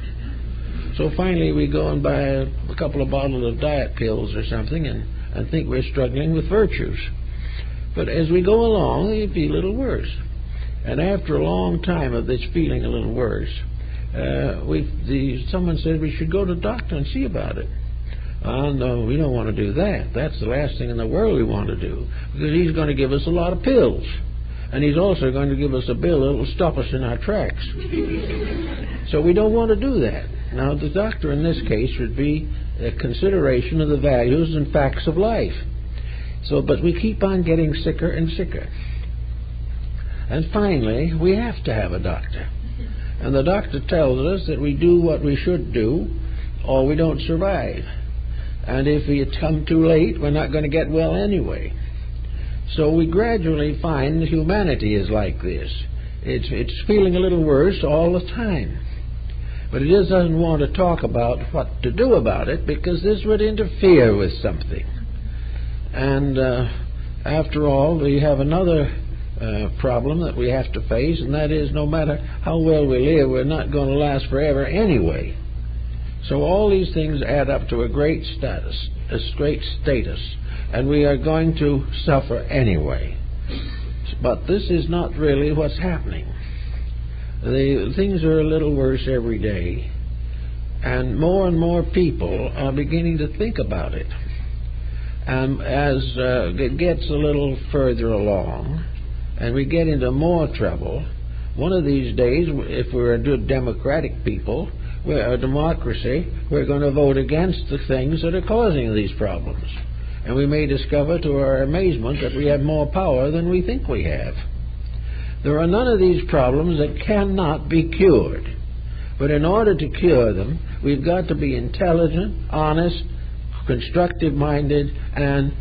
[SPEAKER 1] So finally we go and buy a couple of bottles of diet pills or something and think we're struggling with virtues. But as we go along, we feel a little worse. And after a long time of this feeling a little worse, someone said we should go to the doctor and see about it. No, we don't want to do that. That's the last thing in the world we want to do, because he's going to give us a lot of pills. And he's also going to give us a bill that will stop us in our tracks. So we don't want to do that. Now, the doctor in this case would be a consideration of the values and facts of life. But we keep on getting sicker and sicker. And finally, we have to have a doctor. And the doctor tells us that we do what we should do, or we don't survive. And if we come too late, we're not going to get well anyway. So we gradually find that humanity is like this. It's feeling a little worse all the time. But it just doesn't want to talk about what to do about it, because this would interfere with something. And after all, we have another problem that we have to face, and that is no matter how well we live, we're not going to last forever anyway. So all these things add up to a great status, and we are going to suffer anyway. But this is not really what's happening. The things are a little worse every day, and more people are beginning to think about it. And as it gets a little further along, and we get into more trouble, one of these days, if we're a good democratic people, we're a democracy, we're going to vote against the things that are causing these problems. and we may discover to our amazement that we have more power than we think we have. There are none of these problems that cannot be cured. But in order to cure them, we've got to be intelligent, honest, constructive-minded, and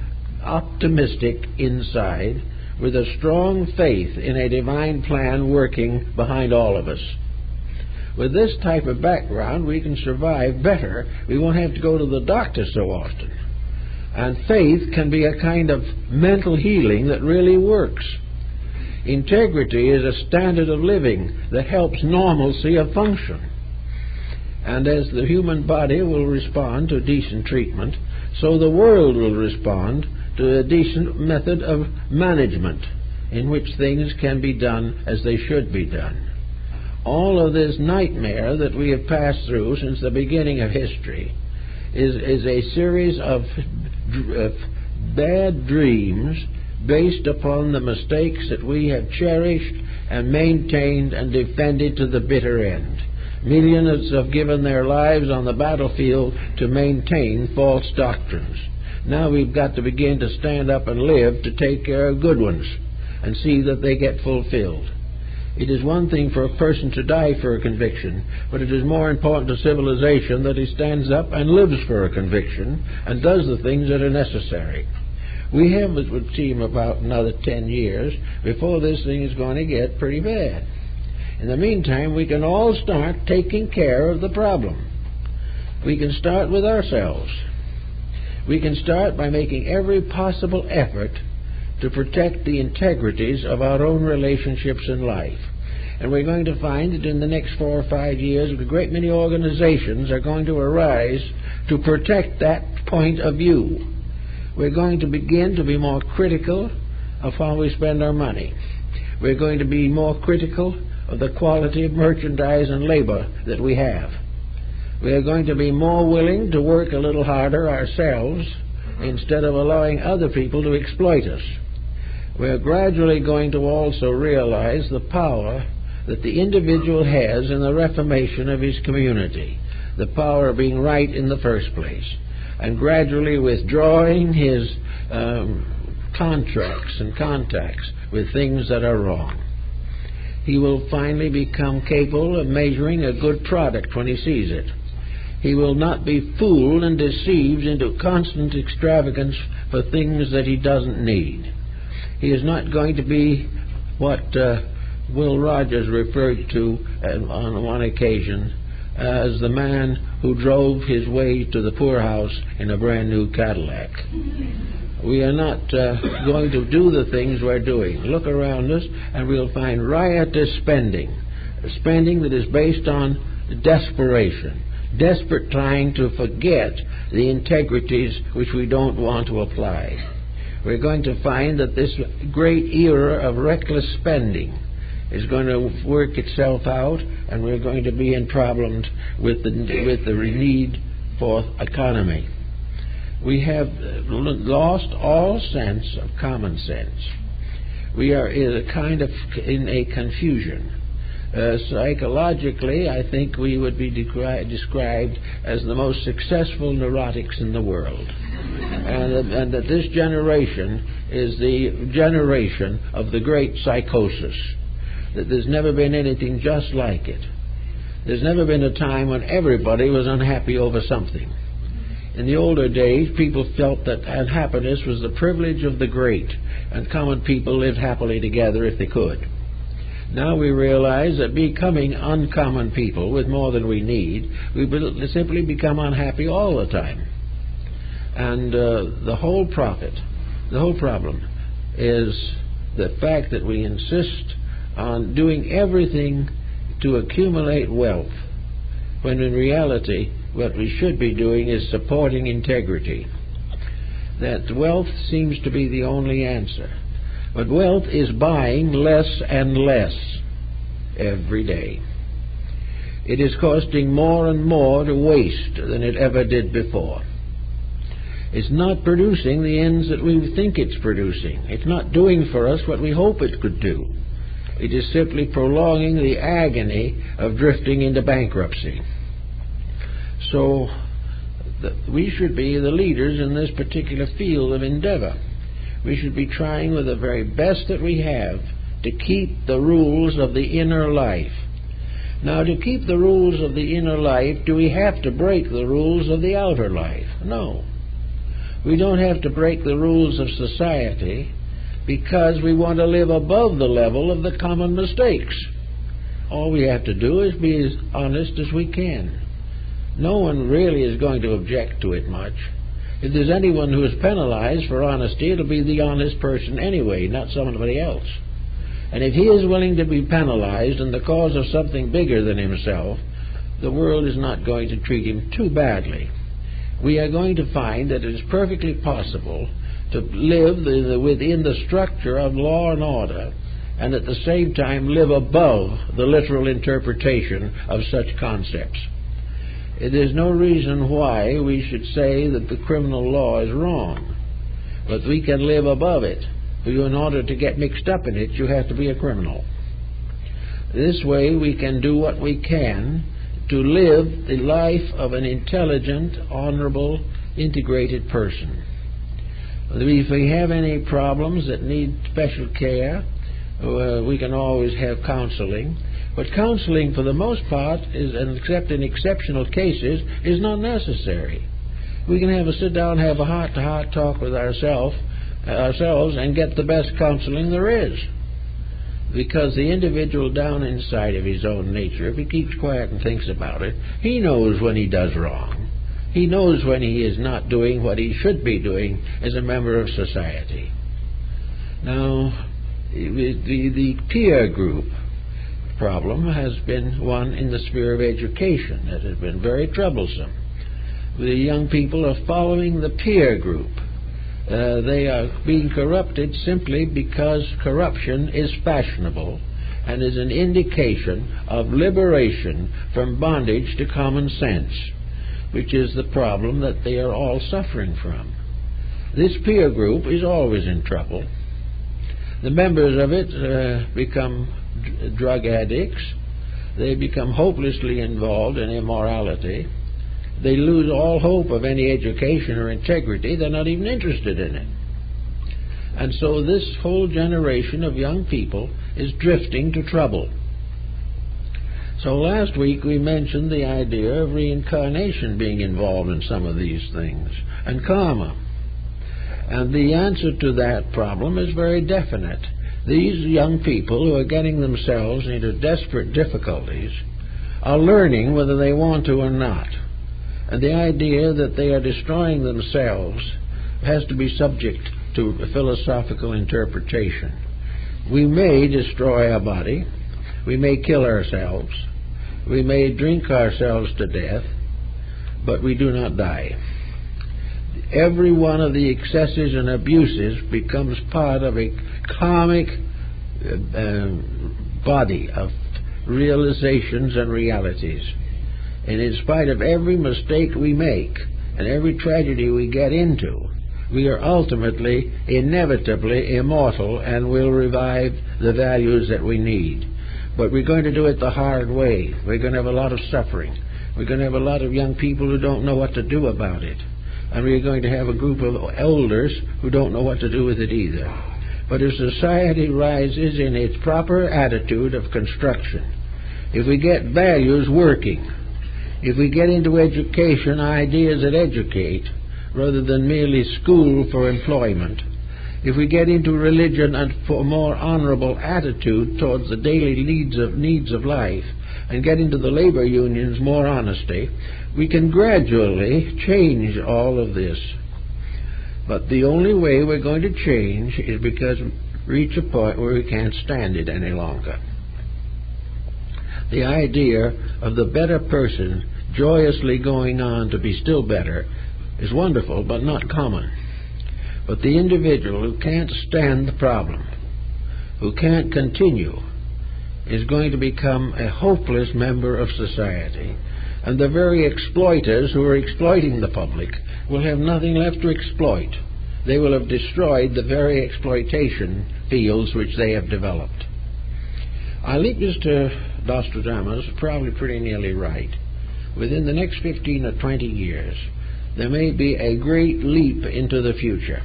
[SPEAKER 1] optimistic inside, with a strong faith in a divine plan working behind all of us. With this type of background, we can survive better. We won't have to go to the doctor so often. And faith can be a kind of mental healing that really works. Integrity is a standard of living that helps normalcy of function. And as the human body will respond to decent treatment, so the world will respond to a decent method of management in which things can be done as they should be done. All of this nightmare that we have passed through since the beginning of history is a series of bad dreams based upon the mistakes that we have cherished and maintained and defended to the bitter end. Millions have given their lives on the battlefield to maintain false doctrines. Now we've got to begin to stand up and live to take care of good ones and see that they get fulfilled. It is one thing for a person to die for a conviction, but it is more important to civilization that he stands up and lives for a conviction and does the things that are necessary. We have, it would seem, about another 10 years before this thing is going to get pretty bad. In the meantime, we can all start taking care of the problem. We can start with ourselves. We can start by making every possible effort to protect the integrities of our own relationships in life. And we're going to find that in the next 4 or 5 years, a great many organizations are going to arise to protect that point of view. We're going to begin to be more critical of how we spend our money. We're going to be more critical of the quality of merchandise and labor that we have. We are going to be more willing to work a little harder ourselves instead of allowing other people to exploit us. We're gradually going to also realize the power that the individual has in the reformation of his community, the power of being right in the first place, and gradually withdrawing his contracts and contacts with things that are wrong. He will finally become capable of measuring a good product when he sees it. He will not be fooled and deceived into constant extravagance for things that he doesn't need. He is not going to be what Will Rogers referred to on one occasion as the man who drove his way to the poorhouse in a brand new Cadillac. We are not going to do the things we're doing. Look around us and we'll find riotous spending, spending that is based on desperation, desperate trying to forget the integrities which we don't want to apply. We're going to find that this great era of reckless spending is going to work itself out, and we're going to be in problems with the need for economy. We have lost all sense of common sense. We are in a confusion. Psychologically, I think we would be described as the most successful neurotics in the world. And that this generation is the generation of the great psychosis. That there's never been anything just like it. There's never been a time when everybody was unhappy over something. In the older days, people felt that unhappiness was the privilege of the great, and common people lived happily together if they could. Now we realize that becoming uncommon people with more than we need, we simply become unhappy all the time. And the whole problem is the fact that we insist on doing everything to accumulate wealth, when in reality what we should be doing is supporting integrity. That wealth seems to be the only answer. But wealth is buying less and less every day. It is costing more and more to waste than it ever did before. It's not producing the ends that we think it's producing. It's not doing for us what we hope it could do. It is simply prolonging the agony of drifting into bankruptcy. So that we should be the leaders in this particular field of endeavor. We should be trying with the very best that we have to keep the rules of the inner life. Now, to keep the rules of the inner life, do we have to break the rules of the outer life? No. We don't have to break the rules of society because we want to live above the level of the common mistakes. All we have to do is be as honest as we can. No one really is going to object to it much. If there's anyone who is penalized for honesty, it'll be the honest person anyway, not somebody else. And if he is willing to be penalized in the cause of something bigger than himself, the world is not going to treat him too badly. We are going to find that it is perfectly possible to live within the structure of law and order, and at the same time live above the literal interpretation of such concepts. There's no reason why we should say that the criminal law is wrong, but we can live above it. In order to get mixed up in it, you have to be a criminal. This way we can do what we can to live the life of an intelligent, honorable, integrated person. If we have any problems that need special care, we can always have counseling. But counseling, for the most part, except in exceptional cases, is not necessary. We can have a sit down, have a heart-to-heart talk with ourselves and get the best counseling there is. Because the individual down inside of his own nature, if he keeps quiet and thinks about it, he knows when he does wrong. He knows when he is not doing what he should be doing as a member of society. Now, the peer group problem has been one in the sphere of education that has been very troublesome. The young people are following the peer group. They are being corrupted simply because corruption is fashionable and is an indication of liberation from bondage to common sense, which is the problem that they are all suffering from. This peer group is always in trouble. The members of it become drug addicts. They become hopelessly involved in immorality. They lose all hope of any education or integrity. They're not even interested in it. And so this whole generation of young people is drifting to trouble. So last week we mentioned the idea of reincarnation being involved in some of these things, and karma. And the answer to that problem is very definite. These young people who are getting themselves into desperate difficulties are learning whether they want to or not. And the idea that they are destroying themselves has to be subject to a philosophical interpretation. We may destroy our body, we may kill ourselves, we may drink ourselves to death, but we do not die. Every one of the excesses and abuses becomes part of a karmic body of realizations and realities. And in spite of every mistake we make and every tragedy we get into, we are ultimately, inevitably immortal and will revive the values that we need. But we're going to do it the hard way. We're going to have a lot of suffering. We're going to have a lot of young people who don't know what to do about it. And we're going to have a group of elders who don't know what to do with it either. But if society rises in its proper attitude of construction, if we get values working, if we get into education ideas that educate rather than merely school for employment, if we get into religion and for a more honorable attitude towards the daily needs of life, and get into the labor unions more honesty, we can gradually change all of this. But the only way we're going to change is because we reach a point where we can't stand it any longer. The idea of the better person joyously going on to be still better is wonderful, but not common. But the individual who can't stand the problem, who can't continue, is going to become a hopeless member of society. And the very exploiters who are exploiting the public will have nothing left to exploit. They will have destroyed the very exploitation fields which they have developed. I think Mr. Nostradamus is probably pretty nearly right. Within the next 15 or 20 years, there may be a great leap into the future,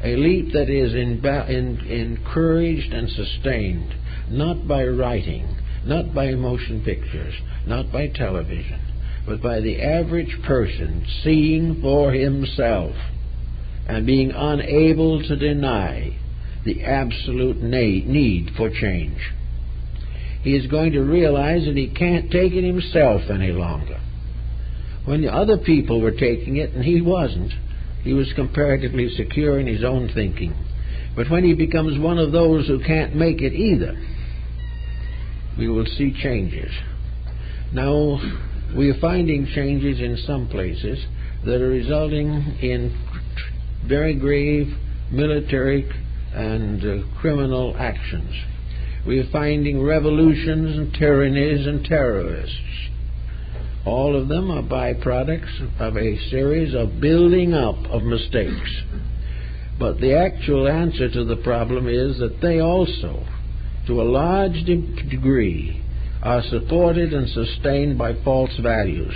[SPEAKER 1] a leap that is encouraged and sustained not by writing, not by motion pictures, not by television, but by the average person seeing for himself and being unable to deny the absolute need for change. He is going to realize that he can't take it himself any longer. When the other people were taking it and he wasn't, he was comparatively secure in his own thinking. But when he becomes one of those who can't make it either, we will see changes. Now, we are finding changes in some places that are resulting in very grave military and criminal actions. We are finding revolutions and tyrannies and terrorists. All of them are byproducts of a series of building up of mistakes. But the actual answer to the problem is that they also, to a large degree, are supported and sustained by false values.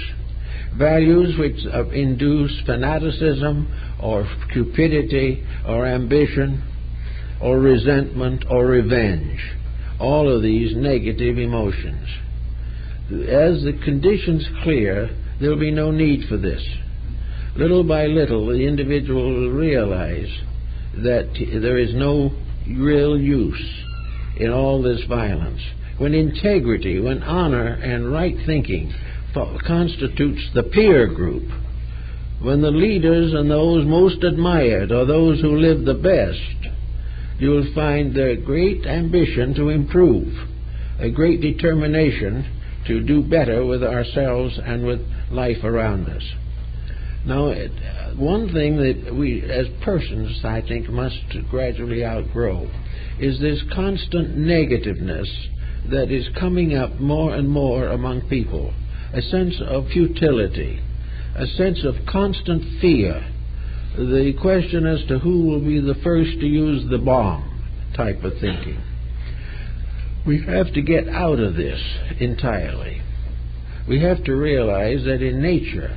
[SPEAKER 1] Values which induce fanaticism or cupidity or ambition or resentment or revenge. All of these negative emotions. As the conditions clear, there will be no need for this. Little by little, the individual will realize that there is no real use in all this violence. When integrity, when honor and right thinking constitutes the peer group, when the leaders and those most admired are those who live the best, you will find their great ambition to improve, a great determination to do better with ourselves and with life around us. Now, one thing that we as persons, I think, must gradually outgrow is this constant negativeness that is coming up more and more among people, a sense of futility, a sense of constant fear, the question as to who will be the first to use the bomb type of thinking. We have to get out of this entirely. We have to realize that in nature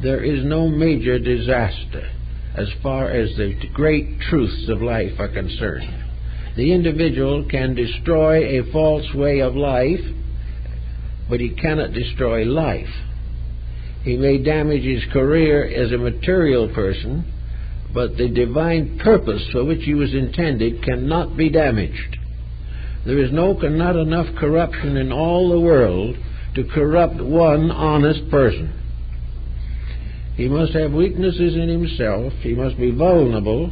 [SPEAKER 1] there is no major disaster as far as the great truths of life are concerned. The individual can destroy a false way of life, but he cannot destroy life. He may damage his career as a material person, but the divine purpose for which he was intended cannot be damaged. There is not enough corruption in all the world to corrupt one honest person. He must have weaknesses in himself. He must be vulnerable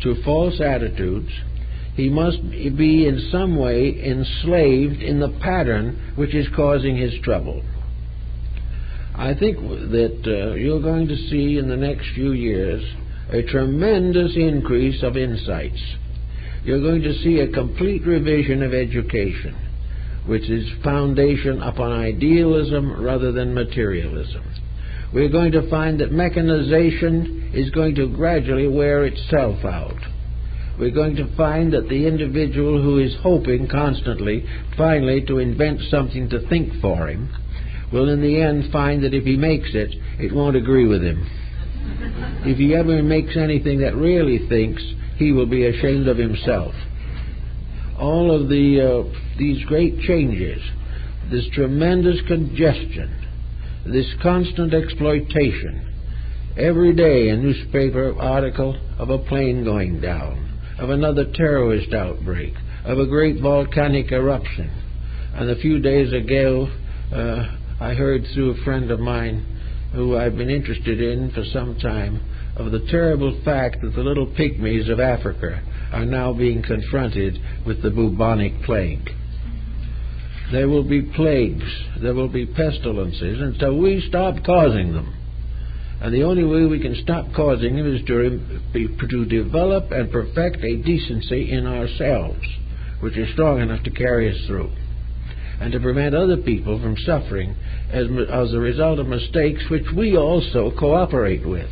[SPEAKER 1] to false attitudes. He must be in some way enslaved in the pattern which is causing his trouble. I think that you're going to see in the next few years a tremendous increase of insights. You're going to see a complete revision of education, which is foundation upon idealism rather than materialism. We're going to find that mechanization is going to gradually wear itself out. We're going to find that the individual who is hoping constantly, finally, to invent something to think for him, will in the end find that if he makes it, it won't agree with him. If he ever makes anything that really thinks, he will be ashamed of himself. All of these great changes, this tremendous congestion, this constant exploitation, every day a newspaper article of a plane going down, of another terrorist outbreak, of a great volcanic eruption. And a few days ago, I heard through a friend of mine who I've been interested in for some time of the terrible fact that the little pygmies of Africa are now being confronted with the bubonic plague. There will be plagues, there will be pestilences until we stop causing them. And the only way we can stop causing them is to develop and perfect a decency in ourselves, which is strong enough to carry us through, and to prevent other people from suffering as a result of mistakes which we also cooperate with.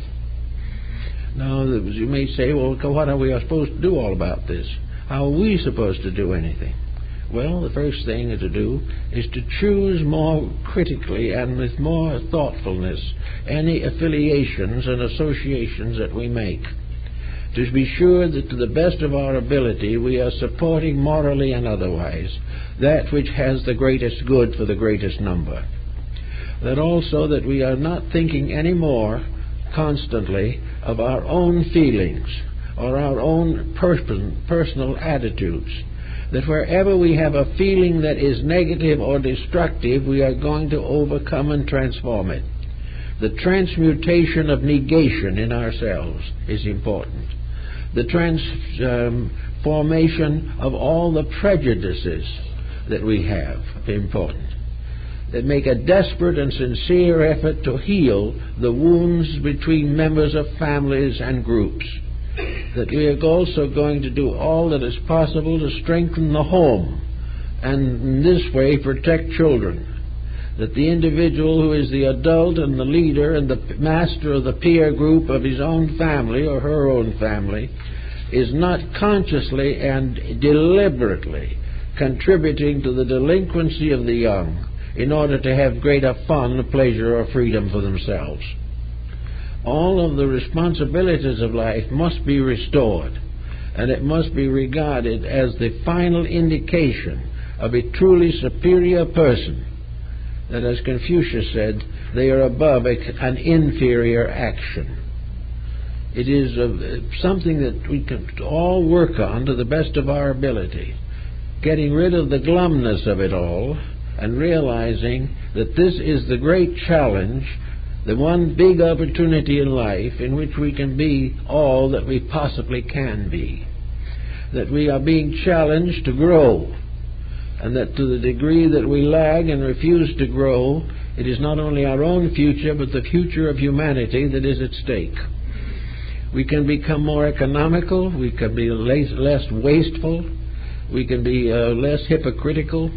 [SPEAKER 1] Now, you may say, well, what are we supposed to do all about this? How are we supposed to do anything? Well, the first thing to do is to choose more critically and with more thoughtfulness any affiliations and associations that we make, to be sure that to the best of our ability we are supporting morally and otherwise that which has the greatest good for the greatest number. That also that we are not thinking any more constantly of our own feelings or our own personal attitudes, that wherever we have a feeling that is negative or destructive, we are going to overcome and transform it. The transmutation of negation in ourselves is important. The transformation of all the prejudices that we have are important. That make a desperate and sincere effort to heal the wounds between members of families and groups. That we are also going to do all that is possible to strengthen the home and in this way protect children. That the individual who is the adult and the leader and the master of the peer group of his own family or her own family is not consciously and deliberately contributing to the delinquency of the young in order to have greater fun, pleasure, or freedom for themselves. All of the responsibilities of life must be restored, and it must be regarded as the final indication of a truly superior person, that, as Confucius said, they are above an inferior action. It is something that we can all work on to the best of our ability, getting rid of the glumness of it all and realizing that this is the great challenge, the one big opportunity in life in which we can be all that we possibly can be. That we are being challenged to grow, and that to the degree that we lag and refuse to grow, it is not only our own future but the future of humanity that is at stake. We can become more economical, we can be less wasteful, we can be less hypocritical.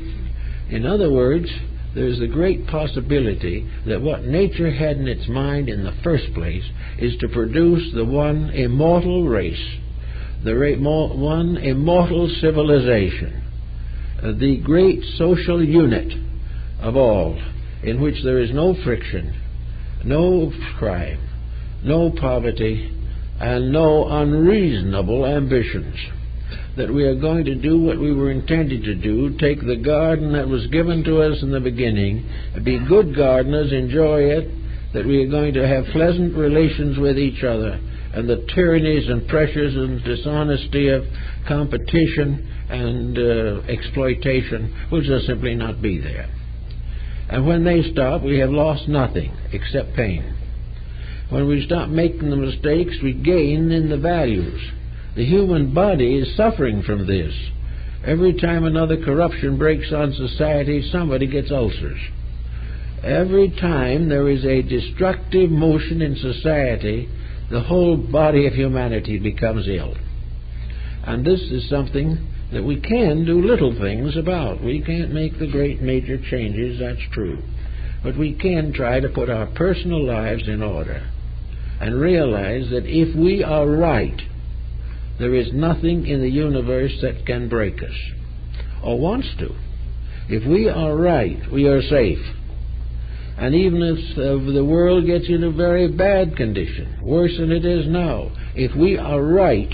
[SPEAKER 1] In other words, there's a great possibility that what nature had in its mind in the first place is to produce the one immortal race, the one immortal civilization, the great social unit of all, in which there is no friction, no crime, no poverty, and no unreasonable ambitions. That we are going to do what we were intended to do, take the garden that was given to us in the beginning, be good gardeners, enjoy it, that we are going to have pleasant relations with each other, and the tyrannies and pressures and dishonesty of competition and exploitation will just simply not be there. And when they stop, we have lost nothing except pain. When we stop making the mistakes, we gain in the values. The human body is suffering from this. Every time another corruption breaks on society, somebody gets ulcers. Every time there is a destructive motion in society, the whole body of humanity becomes ill. And this is something that we can do little things about. We can't make the great major changes, that's true. But we can try to put our personal lives in order and realize that if we are right, there is nothing in the universe that can break us, or wants to. If we are right, we are safe. And even if the world gets in a very bad condition, worse than it is now, if we are right,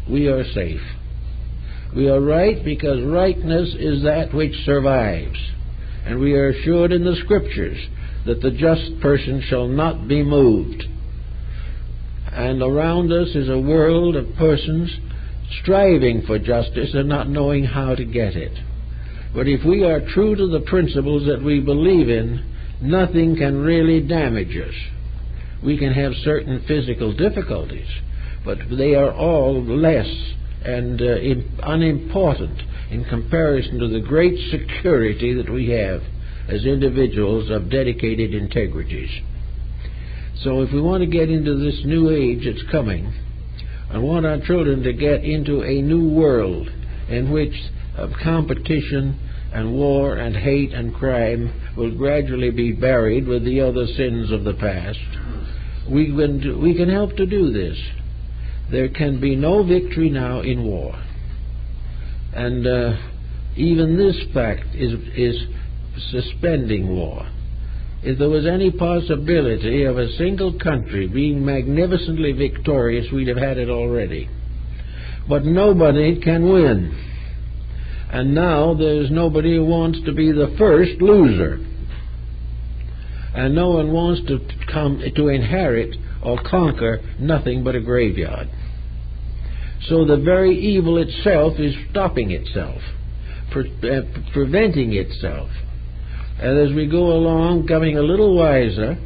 [SPEAKER 1] we are safe. We are right because rightness is that which survives. And we are assured in the Scriptures that the just person shall not be moved. And around us is a world of persons striving for justice and not knowing how to get it. But if we are true to the principles that we believe in, nothing can really damage us. We can have certain physical difficulties, but they are all less and unimportant in comparison to the great security that we have as individuals of dedicated integrities. So if we want to get into this new age that's coming, and want our children to get into a new world in which competition and war and hate and crime will gradually be buried with the other sins of the past, we can help to do this. There can be no victory now in war. And Even this fact is suspending war. If there was any possibility of a single country being magnificently victorious, we'd have had it already. But nobody can win. And now there's nobody who wants to be the first loser. And no one wants to come to inherit or conquer nothing but a graveyard. So the very evil itself is stopping itself, preventing itself. And as we go along, coming a little wiser,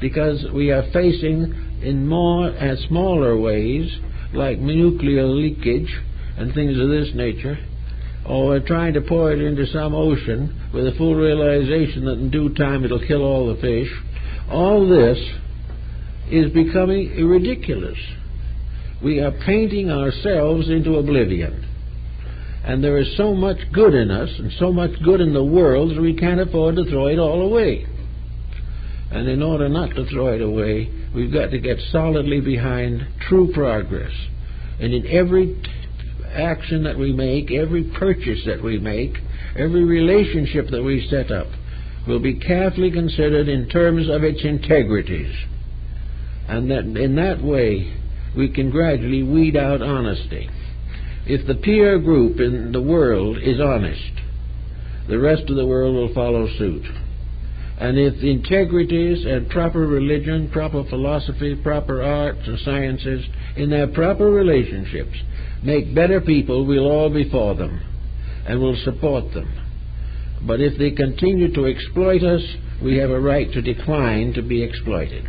[SPEAKER 1] because we are facing in more and smaller ways, like nuclear leakage and things of this nature, or we're trying to pour it into some ocean with a full realization that in due time it'll kill all the fish. All this is becoming ridiculous. We are painting ourselves into oblivion. And there is so much good in us and so much good in the world that we can't afford to throw it all away. And in order not to throw it away, we've got to get solidly behind true progress. And in every action that we make, every purchase that we make, every relationship that we set up will be carefully considered in terms of its integrities. And that in that way we can gradually weed out honesty. If the peer group in the world is honest, the rest of the world will follow suit. And if the integrities and proper religion, proper philosophy, proper arts and sciences, in their proper relationships, make better people, we'll all be for them and will support them. But if they continue to exploit us, we have a right to decline to be exploited.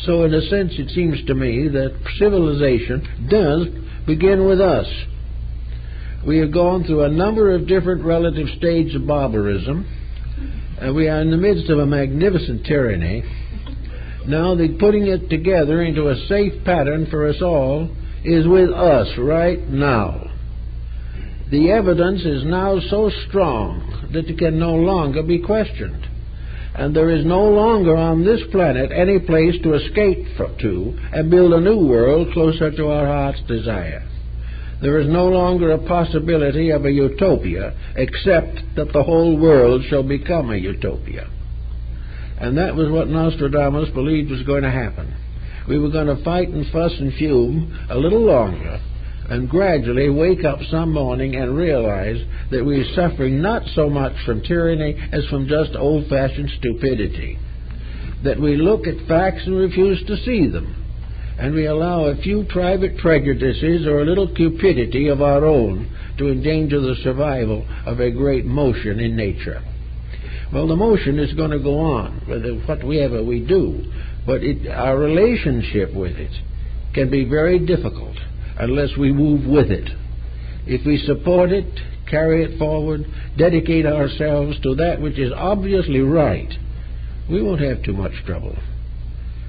[SPEAKER 1] So in a sense, it seems to me that civilization does begin with us. We have gone through a number of different relative stages of barbarism, and we are in the midst of a magnificent tyranny. Now the putting it together into a safe pattern for us all is with us right now. The evidence is now so strong that it can no longer be questioned. And there is no longer on this planet any place to escape to and build a new world closer to our heart's desire. There is no longer a possibility of a utopia except that the whole world shall become a utopia. And that was what Nostradamus believed was going to happen. We were going to fight and fuss and fume a little longer and gradually wake up some morning and realize that we are suffering not so much from tyranny as from just old-fashioned stupidity. That we look at facts and refuse to see them, and we allow a few private prejudices or a little cupidity of our own to endanger the survival of a great motion in nature. Well, the motion is going to go on, whatever we do, but our relationship with it can be very difficult unless we move with it. If we support it, carry it forward, dedicate ourselves to that which is obviously right, we won't have too much trouble.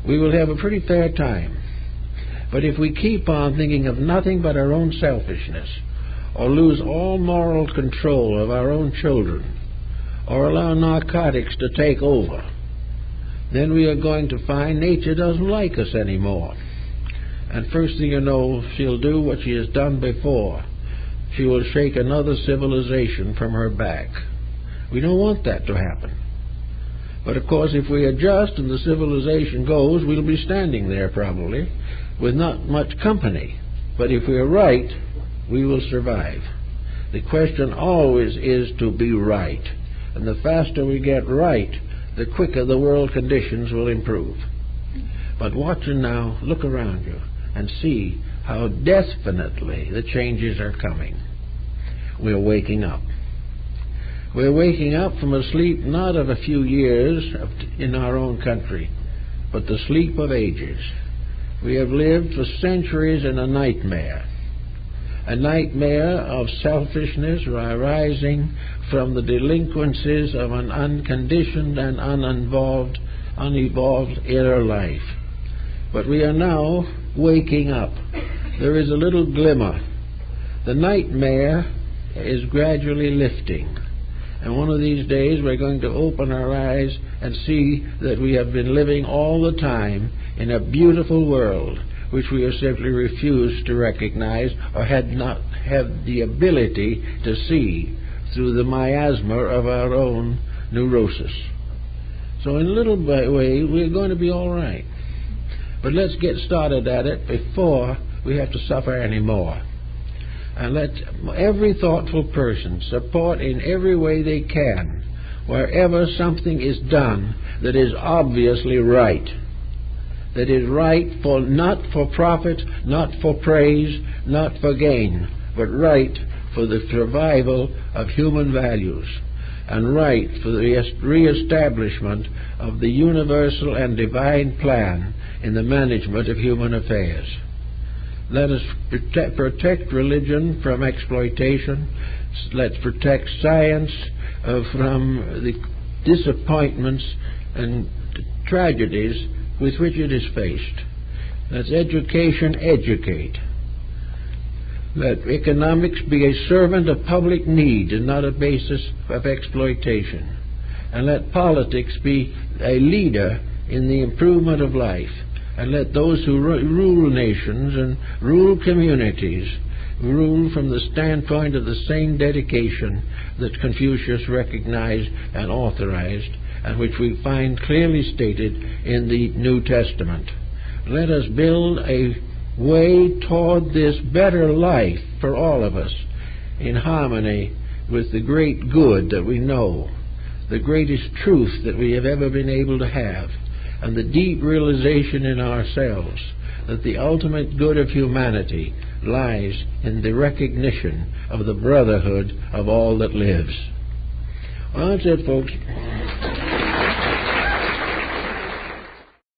[SPEAKER 1] We will have a pretty fair time. But if we keep on thinking of nothing but our own selfishness, or lose all moral control of our own children, or allow narcotics to take over, then we are going to find nature doesn't like us anymore. And first thing you know, she'll do what she has done before. She will shake another civilization from her back. We don't want that to happen. But of course, if we adjust and the civilization goes, we'll be standing there probably with not much company. But if we're right, we will survive. The question always is to be right. And the faster we get right, the quicker the world conditions will improve. But watch and now, look around you and see how definitely the changes are coming. We're waking up. We're waking up from a sleep not of a few years in our own country, but the sleep of ages. We have lived for centuries in a nightmare of selfishness arising from the delinquencies of an unconditioned and unevolved inner life. But we are now waking up. There is a little glimmer. The nightmare is gradually lifting. And one of these days we're going to open our eyes and see that we have been living all the time in a beautiful world which we have simply refused to recognize or had not had the ability to see through the miasma of our own neurosis. So in a little way, we're going to be all right. But let's get started at it before we have to suffer any more. And let every thoughtful person support in every way they can wherever something is done that is obviously right. That is right for not for profit, not for praise, not for gain, but right for the survival of human values, and right for the reestablishment of the universal and divine plan in the management of human affairs. Let us protect religion from exploitation. Let's protect science from the disappointments and tragedies with which it is faced. Let education educate. Let economics be a servant of public need and not a basis of exploitation. And let politics be a leader in the improvement of life. And let those who rule nations and rule communities rule from the standpoint of the same dedication that Confucius recognized and authorized, and which we find clearly stated in the New Testament. Let us build a way toward this better life for all of us in harmony with the great good that we know, the greatest truth that we have ever been able to have, and the deep realization in ourselves that the ultimate good of humanity lies in the recognition of the brotherhood of all that lives. Well, that's it, folks.